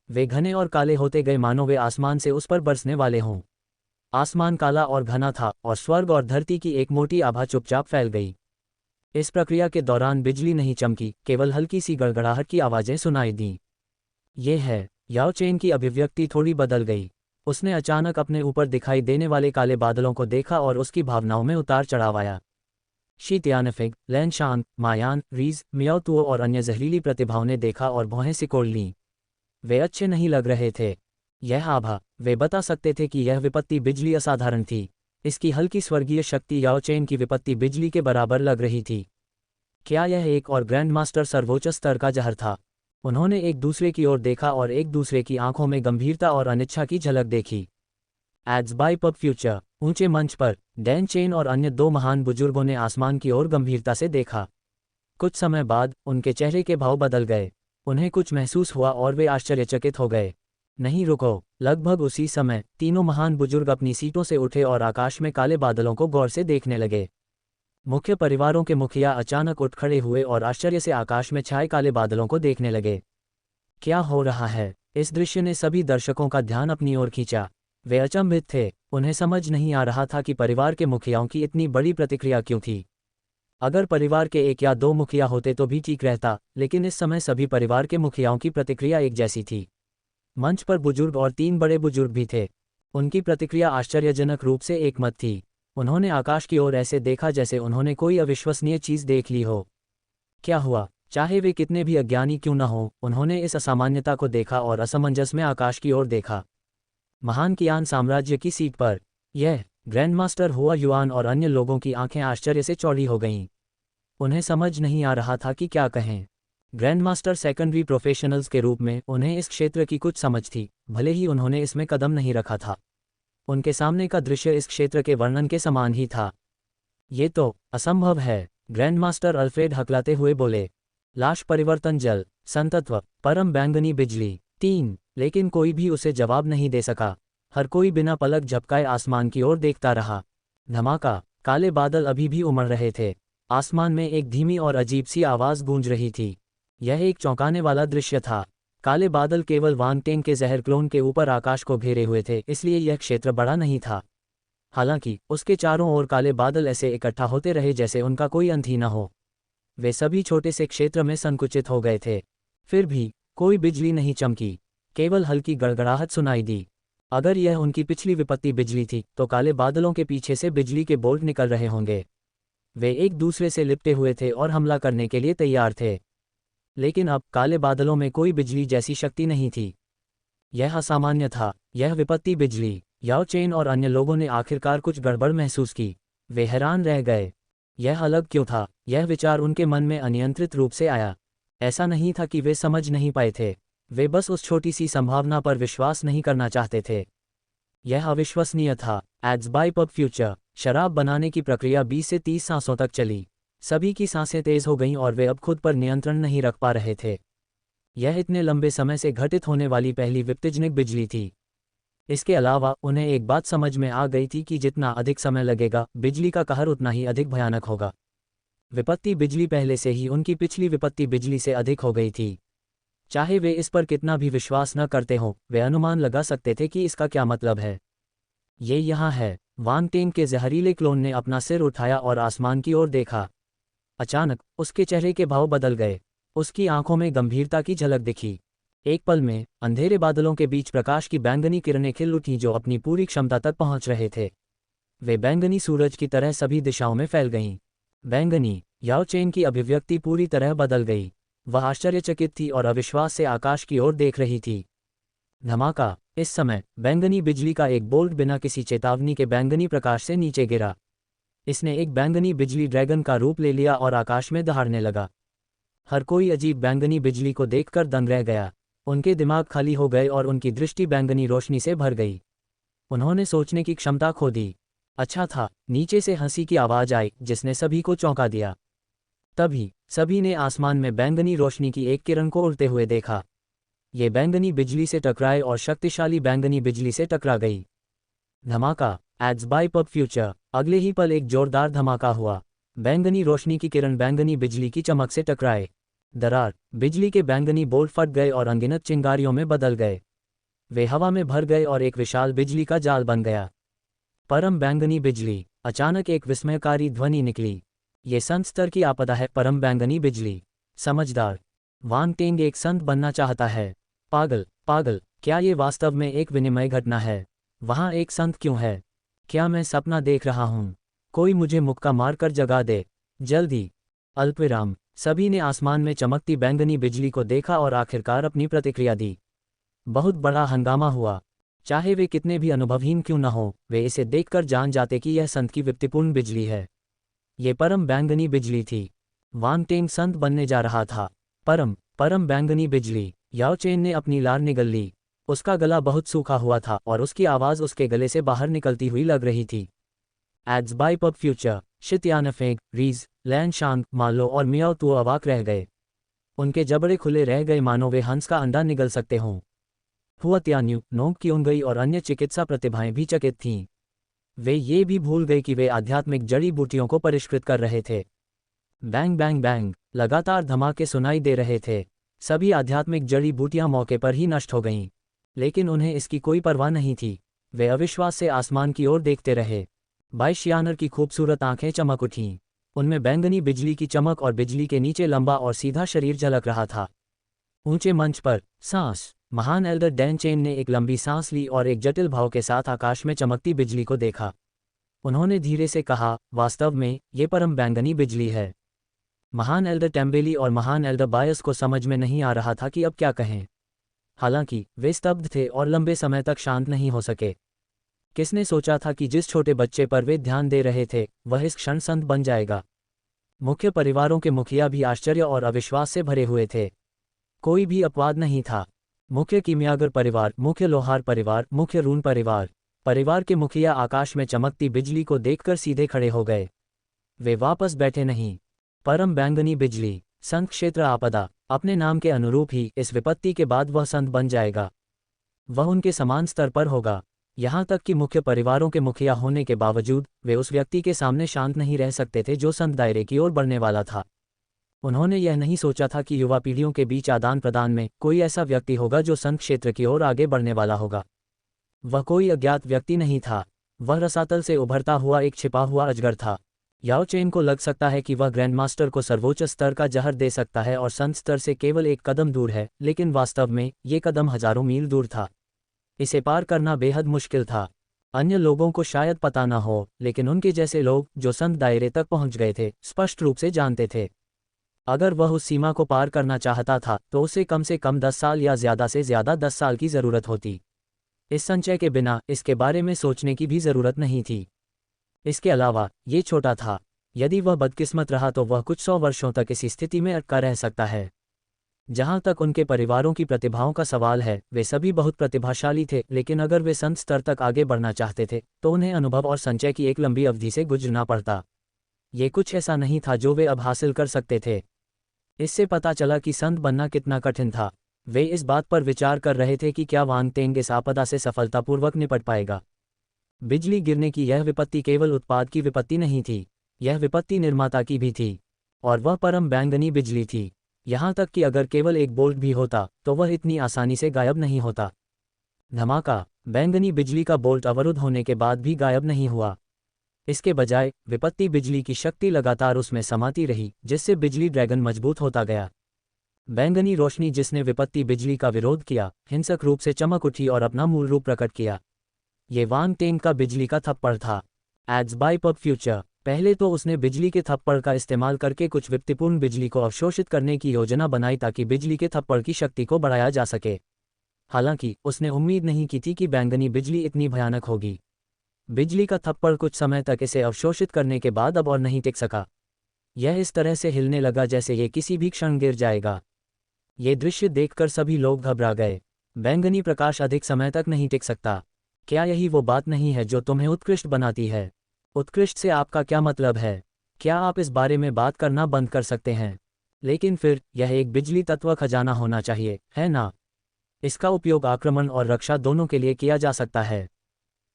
वे घने और काले होते गए मानो वे आसमान से उस पर बरसने वाले हों। आसमान काला और घना था और स्वर्ग और धरती की एक मोटी आभा चुपचाप फैल गई। इस प्रक्रिया के दौरान बिजली नहीं चमकी, केवल हल्की सी गड़गड़ाहट की आवाज़ें सुनाई दीं। ये है। याओ चेन की अभिव्यक्ति थोड़ी बदल गई। उसने अचानक अपने ऊपर दिखाई देने वाले काले बादलों को देखा और उसकी भावनाओं में उतार चढ़ाव आया। शी त्यानफिग, लैन शांग, मायान, रीज, मियाओतुओ और अन्य जहरीली प्रतिभाओं ने देखा और भौहें सिकोड़ लीं। वे अच्छे नहीं लग रहे थे। यह आभा, वे बता सकते थे कि यह विपत्ति बिजली असाधारण थी। इसकी हल्की स्वर्गीय शक्ति याओ चेन की विपत्ति बिजली के बराबर लग रही थी। क्या यह एक और ग्रैंड मास्टर सर्वोच्च स्तर का जहर था? उन्होंने एक दूसरे की ओर देखा और एक दूसरे की आंखों में गंभीरता और अनिच्छा की झलक देखी। Ads by pub future. ऊंचे मंच पर डैन चेन और अन्य दो महान बुजुर्गों ने आसमान की ओर गंभीरता से देखा। कुछ समय बाद उनके चेहरे के भाव बदल गए। उन्हें कुछ महसूस हुआ और वे आश्चर्यचकित हो गए। नहीं रुको। लगभग उसी समय तीनों महान बुजुर्ग अपनी सीटों से उठे और आकाश में काले बादलों को गौर से देखने लगे। मुख्य परिवारों के मुखिया अचानक उठ खड़े हुए और आश्चर्य से आकाश में छाए काले बादलों को देखने लगे। क्या हो रहा है? इस दृश्य ने सभी दर्शकों का ध्यान अपनी ओर खींचा। वे अचंभित थे। उन्हें समझ नहीं आ रहा था कि परिवार के मुखियाओं की इतनी बड़ी प्रतिक्रिया क्यों थी। अगर परिवार के एक या दो मुखिया होते तो भी ठीक रहता, लेकिन इस समय सभी परिवार के मुखियाओं की प्रतिक्रिया एक जैसी थी। मंच पर बुजुर्ग और तीन बड़े बुजुर्ग भी थे। उनकी प्रतिक्रिया आश्चर्यजनक रूप से एकमत थी। उन्होंने आकाश की ओर ऐसे देखा जैसे उन्होंने कोई अविश्वसनीय चीज देख ली हो। क्या हुआ? चाहे वे कितने भी अज्ञानी क्यों न हो, उन्होंने इस असामान्यता को देखा और असमंजस में आकाश की ओर देखा। महान कियान साम्राज्य की सीट पर यह ग्रैंड मास्टर हुआ युआन और अन्य लोगों की आंखें आश्चर्य से चौड़ी हो गईं। उन्हें समझ नहीं आ रहा था कि क्या कहें। ग्रैंड मास्टर सेकेंडरी प्रोफेशनल्स के रूप में उन्हें इस क्षेत्र की कुछ समझ थी, भले ही उन्होंने इसमें कदम नहीं रखा था। उनके सामने का दृश्य इस क्षेत्र के वर्णन के समान ही था। ये तो असंभव है, ग्रैंड मास्टर अल्फ्रेड हकलाते हुए बोले। लाश परिवर्तन जल, संतत्व, परम बैंगनी बिजली, 3। लेकिन कोई भी उसे जवाब नहीं दे सका। हर कोई बिना पलक झपकाए आसमान की ओर देखता रहा। धमाका। काले बादल अभी भी उमड़ रहे थे। आसमान में एक धीमी और अजीब सी आवाज़ गूंज रही थी। यह एक चौंकाने वाला दृश्य था। काले बादल केवल वांग टेंग के जहर क्लोन के ऊपर आकाश को घेरे हुए थे, इसलिए यह क्षेत्र बड़ा नहीं था। हालांकि उसके चारों ओर काले बादल ऐसे इकट्ठा होते रहे जैसे उनका कोई अंत ही न हो। वे सभी छोटे से क्षेत्र में संकुचित हो गए थे। फिर भी कोई बिजली नहीं चमकी, केवल हल्की गड़गड़ाहट सुनाई दी। अगर यह उनकी पिछली विपत्ति बिजली थी तो काले बादलों के पीछे से बिजली के बोल्ट निकल रहे होंगे। वे एक दूसरे से लिपटे हुए थे और हमला करने के लिए तैयार थे। लेकिन अब काले बादलों में कोई बिजली जैसी शक्ति नहीं थी। यह असामान्य था, यह विपत्ति बिजली। याओ चेन और अन्य लोगों ने आखिरकार कुछ गड़बड़ महसूस की। वे हैरान रह गए। यह अलग क्यों था? यह विचार उनके मन में अनियंत्रित रूप से आया। ऐसा नहीं था कि वे समझ नहीं पाए थे, वे बस उस छोटी सी संभावना पर विश्वास नहीं करना चाहते थे। यह अविश्वसनीय था। Ads by pub future. शराब बनाने की प्रक्रिया 20 से 30 सांसों तक चली। सभी की सांसें तेज हो गईं और वे अब खुद पर नियंत्रण नहीं रख पा रहे थे। यह इतने लंबे समय से घटित होने वाली पहली विप्तिजनिक बिजली थी। इसके अलावा उन्हें एक बात समझ में आ गई थी कि जितना अधिक समय लगेगा, बिजली का कहर उतना ही अधिक भयानक होगा। विपत्ति बिजली पहले से ही उनकी पिछली विपत्ति बिजली से अधिक हो गई थी। चाहे वे इस पर कितना भी विश्वास न करते हों, वे अनुमान लगा सकते थे कि इसका क्या मतलब है। ये यहाँ है। वांग टेंग के जहरीले क्लोन ने अपना सिर उठाया और आसमान की ओर देखा। अचानक उसके चेहरे के भाव बदल गए। उसकी आंखों में गंभीरता की झलक दिखी। एक पल में अंधेरे बादलों के बीच प्रकाश की बैंगनी किरणें खिल उठीं जो अपनी पूरी क्षमता तक पहुंच रहे थे। वे बैंगनी सूरज की तरह सभी दिशाओं में फैल गईं। बैंगनी। याओ चेन की अभिव्यक्ति पूरी तरह बदल गई। वह आश्चर्यचकित थी और अविश्वास से आकाश की ओर देख रही थी। धमाका। इस समय बैंगनी बिजली का एक बोल्ट बिना किसी चेतावनी के बैंगनी प्रकाश से नीचे गिरा। इसने एक बैंगनी बिजली ड्रैगन का रूप ले लिया और आकाश में दहाड़ने लगा। हर कोई अजीब बैंगनी बिजली को देखकर दंग रह गया। उनके दिमाग खाली हो गए और उनकी दृष्टि बैंगनी रोशनी से भर गई। उन्होंने सोचने की क्षमता खो दी। अच्छा था। नीचे से हंसी की आवाज़ आई जिसने सभी को चौंका दिया। तभी सभी ने आसमान में बैंगनी रोशनी की एक किरण को उड़ते हुए देखा। ये बैंगनी बिजली से टकराए और शक्तिशाली बैंगनी बिजली से टकरा गई। धमाका। Ads by pub future. अगले ही पल एक जोरदार धमाका हुआ। बैंगनी रोशनी की किरण बैंगनी बिजली की चमक से टकराए। दरार। बिजली के बैंगनी बोल्ट फट गए और अनगिनत चिंगारियों में बदल गए। वे हवा में भर गए और एक विशाल बिजली का जाल बन गया। परम बैंगनी बिजली। अचानक एक विस्मयकारी ध्वनि निकली। ये संत स्तर की आपदा है। परम बैंगनी बिजली। समझदार। वांग टेंग एक संत बनना चाहता है। पागल, पागल। क्या ये वास्तव में एक विनिमय घटना है? वहाँ एक संत क्यों है? क्या मैं सपना देख रहा हूँ? कोई मुझे मुक्का मारकर जगा दे, जल्दी। अल्पविराम। सभी ने आसमान में चमकती बैंगनी बिजली को देखा और आखिरकार अपनी प्रतिक्रिया दी। बहुत बड़ा हंगामा हुआ। चाहे वे कितने भी अनुभवहीन क्यों न हो, वे इसे देखकर जान जाते कि यह संत की विप्तिपूर्ण बिजली है। ये परम बैंगनी बिजली थी। वांग टेंग संत बनने जा रहा था। परम बैंगनी बिजली। याओ चेन ने अपनी लार निगल ली। उसका गला बहुत सूखा हुआ था और उसकी आवाज़ उसके गले से बाहर निकलती हुई लग रही थी। Ads by pub future. शित्यानफेंग, रीज, लैन शांग, मालो और मियाओ तुओ अवाक रह गए। उनके जबड़े खुले रह गए मानो वे हंस का अंडा निगल सकते हों। हुआ त्यान्यू, नोंग क्योंगई और अन्य चिकित्सा प्रतिभाएं भी चकित थीं। वे ये भी भूल गए कि वे आध्यात्मिक जड़ी बूटियों को परिष्कृत कर रहे थे। Bang bang bang. लगातार धमाके सुनाई दे रहे थे। सभी आध्यात्मिक जड़ी बूटियां मौके पर ही नष्ट हो गईं। लेकिन उन्हें इसकी कोई परवाह नहीं थी। वे अविश्वास से आसमान की ओर देखते रहे। बाइशियानर की खूबसूरत आंखें चमक उठीं। उनमें बैंगनी बिजली की चमक और बिजली के नीचे लंबा और सीधा शरीर झलक रहा था। ऊंचे मंच पर सांस। महान एल्डर डैन चेन ने एक लंबी सांस ली और एक जटिल भाव के साथ आकाश में चमकती बिजली को देखा। उन्होंने धीरे से कहा, वास्तव में ये परम बैंगनी बिजली है। महान एल्डर टेम्बेली और महान एल्डर बायस को समझ में नहीं आ रहा था कि अब क्या कहें। हालांकि वे स्तब्ध थे और लंबे समय तक शांत नहीं हो सके। किसने सोचा था कि जिस छोटे बच्चे पर वे ध्यान दे रहे थे, वह इस क्षण संत बन जाएगा। मुख्य परिवारों के मुखिया भी आश्चर्य और अविश्वास से भरे हुए थे। कोई भी अपवाद नहीं था। मुख्य कीमियागर परिवार, मुख्य लोहार परिवार, मुख्य रून परिवार, परिवार के मुखिया आकाश में चमकती बिजली को देखकर सीधे खड़े हो गए। वे वापस बैठे नहीं। परम बैंगनी बिजली। संत क्षेत्र आपदा। अपने नाम के अनुरूप ही इस विपत्ति के बाद वह संत बन जाएगा। वह उनके समान स्तर पर होगा। यहाँ तक कि मुख्य परिवारों के मुखिया होने के बावजूद वे उस व्यक्ति के सामने शांत नहीं रह सकते थे जो संत दायरे की ओर बढ़ने वाला था। उन्होंने यह नहीं सोचा था कि युवा पीढ़ियों के बीच आदान प्रदान में कोई ऐसा व्यक्ति होगा जो संत क्षेत्र की ओर आगे बढ़ने वाला होगा। वह कोई अज्ञात व्यक्ति नहीं था, वह रसातल से उभरता हुआ एक छिपा हुआ अजगर था। याओ चेन को लग सकता है कि वह ग्रैंडमास्टर को सर्वोच्च स्तर का जहर दे सकता है और संत स्तर से केवल एक कदम दूर है, लेकिन वास्तव में ये कदम हजारों मील दूर था। इसे पार करना बेहद मुश्किल था। अन्य लोगों को शायद पता न हो, लेकिन उनके जैसे लोग जो संत दायरे तक पहुंच गए थे स्पष्ट रूप से जानते थे। अगर वह उस सीमा को पार करना चाहता था तो उसे कम से कम 10 साल या ज़्यादा से ज़्यादा 10 साल की ज़रूरत होती। इस संचय के बिना इसके बारे में सोचने की भी ज़रूरत नहीं थी। इसके अलावा ये छोटा था। यदि वह बदकिस्मत रहा तो वह कुछ 100 वर्षों तक इसी स्थिति में अटका रह सकता है। जहाँ तक उनके परिवारों की प्रतिभाओं का सवाल है, वे सभी बहुत प्रतिभाशाली थे, लेकिन अगर वे संत स्तर तक आगे बढ़ना चाहते थे तो उन्हें अनुभव और संचय की एक लंबी अवधि से गुजरना पड़ता। ये कुछ ऐसा नहीं था जो वे अब हासिल कर सकते थे। इससे पता चला कि संत बनना कितना कठिन था। वे इस बात पर विचार कर रहे थे कि क्या वांग टेंग इस आपदा से सफलतापूर्वक निपट पाएगा। बिजली गिरने की यह विपत्ति केवल उत्पाद की विपत्ति नहीं थी, यह विपत्ति निर्माता की भी थी, और वह परम बैंगनी बिजली थी। यहाँ तक कि अगर केवल एक बोल्ट भी होता तो वह इतनी आसानी से गायब नहीं होता। धमाका! बैंगनी बिजली का बोल्ट अवरुद्ध होने के बाद भी गायब नहीं हुआ। इसके बजाय विपत्ति बिजली की शक्ति लगातार उसमें समाती रही, जिससे बिजली ड्रैगन मजबूत होता गया। बैंगनी रोशनी जिसने विपत्ति बिजली का विरोध किया हिंसक रूप से चमक उठी और अपना मूल रूप प्रकट किया। ये वांग टेंग का बिजली का थप्पड़ था। Ads by pub future. पहले तो उसने बिजली के थप्पड़ का इस्तेमाल करके कुछ विपत्तिपूर्ण बिजली को अवशोषित करने की योजना बनाई ताकि बिजली के थप्पड़ की शक्ति को बढ़ाया जा सके। हालांकि उसने उम्मीद नहीं की थी कि बैंगनी बिजली इतनी भयानक होगी। बिजली का थप्पड़ कुछ समय तक इसे अवशोषित करने के बाद अब और नहीं टिक सका। यह इस तरह से हिलने लगा जैसे ये किसी भी क्षण गिर जाएगा। ये दृश्य देखकर सभी लोग घबरा गए। बैंगनी प्रकाश अधिक समय तक नहीं टिक सकता। क्या यही वो बात नहीं है जो तुम्हें उत्कृष्ट बनाती है? उत्कृष्ट से आपका क्या मतलब है? क्या आप इस बारे में बात करना बंद कर सकते हैं? लेकिन फिर यह एक बिजली तत्व खजाना होना चाहिए, है ना? इसका उपयोग आक्रमण और रक्षा दोनों के लिए किया जा सकता है।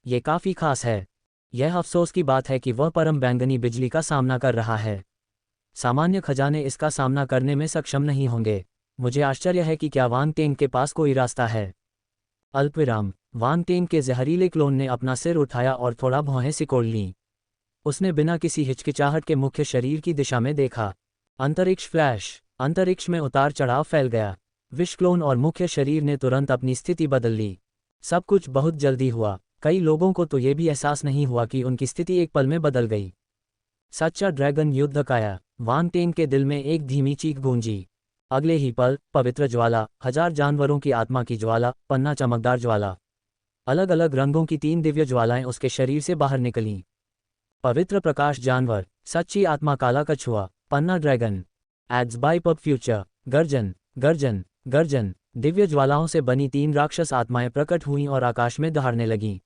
ये काफ़ी खास है। यह अफसोस की बात है कि वह परम बैंगनी बिजली का सामना कर रहा है। सामान्य खजाने इसका सामना करने में सक्षम नहीं होंगे। मुझे आश्चर्य है कि क्या वांग टेंग के पास कोई रास्ता है। अल्पविराम। वांग टेंग के जहरीले क्लोन ने अपना सिर उठाया और थोड़ा भौहें सिकोड़ लीं। उसने बिना किसी हिचकिचाहट के मुख्य शरीर की दिशा में देखा। अंतरिक्ष फ्लैश। अंतरिक्ष में उतार चढ़ाव फैल गया। विष क्लोन और मुख्य शरीर ने तुरंत अपनी स्थिति बदल ली। सब कुछ बहुत जल्दी हुआ। कई लोगों को तो ये भी एहसास नहीं हुआ कि उनकी स्थिति एक पल में बदल गई। सच्चा ड्रैगन युद्ध काया। वांग टेंग के दिल में एक धीमी चीख गूंजी। अगले ही पल पवित्र ज्वाला, 1000 जानवरों की आत्मा की ज्वाला, पन्ना चमकदार ज्वाला। अलग अलग रंगों की 3 दिव्य ज्वालाएं उसके शरीर से बाहर निकलीं। पवित्र प्रकाश जानवर, सच्ची आत्मा काला कछुआ, पन्ना dragon. Ads by pub future. गर्जन गर्जन गर्जन। दिव्य ज्वालाओं से बनी 3 राक्षस आत्माएं प्रकट हुईं और आकाश में दहाड़ने लगीं।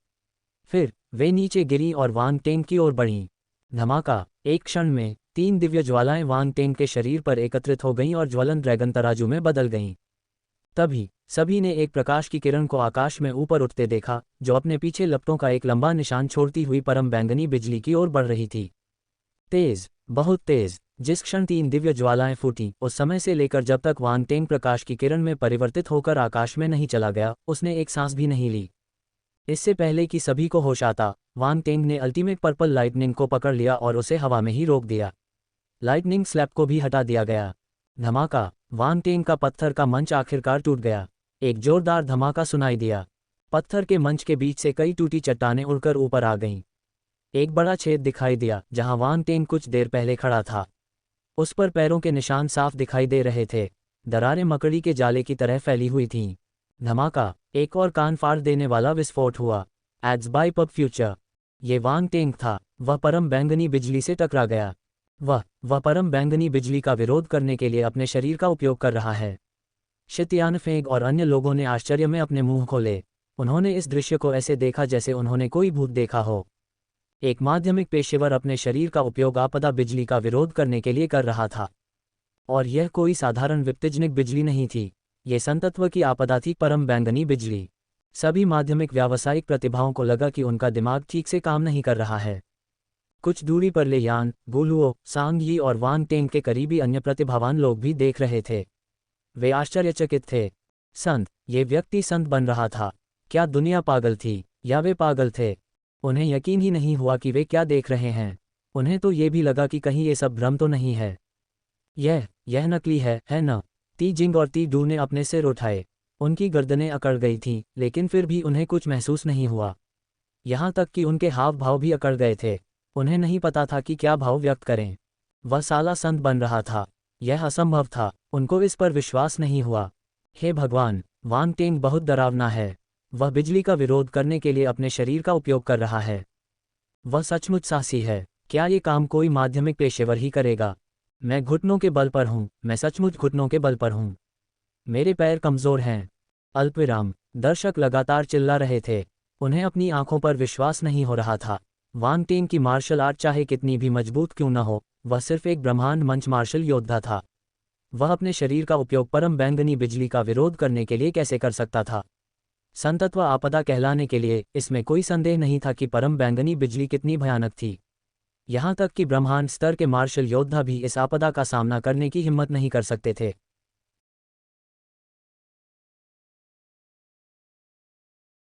फिर वे नीचे गिरीं और वांग टेंग की ओर बढ़ीं। धमाका! एक क्षण में 3 दिव्य ज्वालाएं वांग टेंग के शरीर पर एकत्रित हो गईं और ज्वलन ड्रैगन तराजू में बदल गईं। तभी सभी ने एक प्रकाश की किरण को आकाश में ऊपर उठते देखा, जो अपने पीछे लपटों का एक लंबा निशान छोड़ती हुई परम बैंगनी बिजली की ओर बढ़ रही थी। तेज, बहुत तेज। जिस क्षण 3 दिव्य ज्वालाएं फूटीं, उस समय से लेकर जब तक वांग टेंग प्रकाश की किरण में परिवर्तित होकर आकाश में नहीं चला गया, उसने एक सांस भी नहीं ली। इससे पहले कि सभी को होश आता, वांग टेंग ने अल्टीमेट पर्पल लाइटनिंग को पकड़ लिया और उसे हवा में ही रोक दिया। लाइटनिंग स्लैब को भी हटा दिया गया। धमाका! वांग टेंग का पत्थर का मंच आखिरकार टूट गया। एक जोरदार धमाका सुनाई दिया। पत्थर के मंच के बीच से कई टूटी चट्टानें उड़कर ऊपर आ गईं। एक बड़ा छेद दिखाई दिया जहां वांग टेंग कुछ देर पहले खड़ा था। उस पर पैरों के निशान साफ दिखाई दे रहे थे। दरारें मकड़ी के जाले की तरह फैली हुई थीं। धमाका! एक और कान फाड़ देने वाला विस्फोट हुआ। Ads by pub future. ये वांग टेंग था। वह परम बैंगनी बिजली से टकरा गया। वह परम बैंगनी बिजली का विरोध करने के लिए अपने शरीर का उपयोग कर रहा है। शितयानफेंग और अन्य लोगों ने आश्चर्य में अपने मुंह खोले। उन्होंने इस दृश्य को ऐसे देखा जैसे उन्होंने कोई भूत देखा हो। एक माध्यमिक पेशेवर अपने शरीर का उपयोग आपदा बिजली का विरोध करने के लिए कर रहा था। और यह कोई साधारण विप्तिजनिक बिजली नहीं थी। ये संतत्व की आपदा थी, परम बैंगनी बिजली। सभी माध्यमिक व्यावसायिक प्रतिभाओं को लगा कि उनका दिमाग ठीक से काम नहीं कर रहा है। कुछ दूरी पर ले यान, गुलुओ, सांग यी और वांग टेंग के करीबी अन्य प्रतिभावान लोग भी देख रहे थे। वे आश्चर्यचकित थे। संत, ये व्यक्ति संत बन रहा था। क्या दुनिया पागल थी, या वे पागल थे? उन्हें यकीन ही नहीं हुआ कि वे क्या देख रहे हैं। उन्हें तो ये भी लगा कि कहीं ये सब भ्रम तो नहीं है। यह नकली है न? ती जिंग और ती डू ने अपने सिर उठाए। उनकी गर्दनें अकड़ गई थीं, लेकिन फिर भी उन्हें कुछ महसूस नहीं हुआ। यहाँ तक कि उनके हाव भाव भी अकड़ गए थे। उन्हें नहीं पता था कि क्या भाव व्यक्त करें। वह साला संत बन रहा था। यह असंभव था। उनको इस पर विश्वास नहीं हुआ। हे भगवान, वांग टेंग बहुत डरावना है। वह बिजली का विरोध करने के लिए अपने शरीर का उपयोग कर रहा है। वह सचमुच साहसी है। क्या ये काम कोई माध्यमिक पेशेवर ही करेगा? मैं घुटनों के बल पर हूँ, मैं सचमुच घुटनों के बल पर हूँ। मेरे पैर कमज़ोर हैं। अल्पविराम। दर्शक लगातार चिल्ला रहे थे। उन्हें अपनी आंखों पर विश्वास नहीं हो रहा था। वांग टेंग की मार्शल आर्ट चाहे कितनी भी मजबूत क्यों न हो, वह सिर्फ एक ब्रह्मांड मंच मार्शल योद्धा था। वह अपने शरीर का उपयोग परम बैंगनी बिजली का विरोध करने के लिए कैसे कर सकता था? संतत्व आपदा कहलाने के लिए इसमें कोई संदेह नहीं था कि परम बैंगनी बिजली कितनी भयानक थी। यहाँ तक कि ब्रह्मांड स्तर के मार्शल योद्धा भी इस आपदा का सामना करने की हिम्मत नहीं कर सकते थे।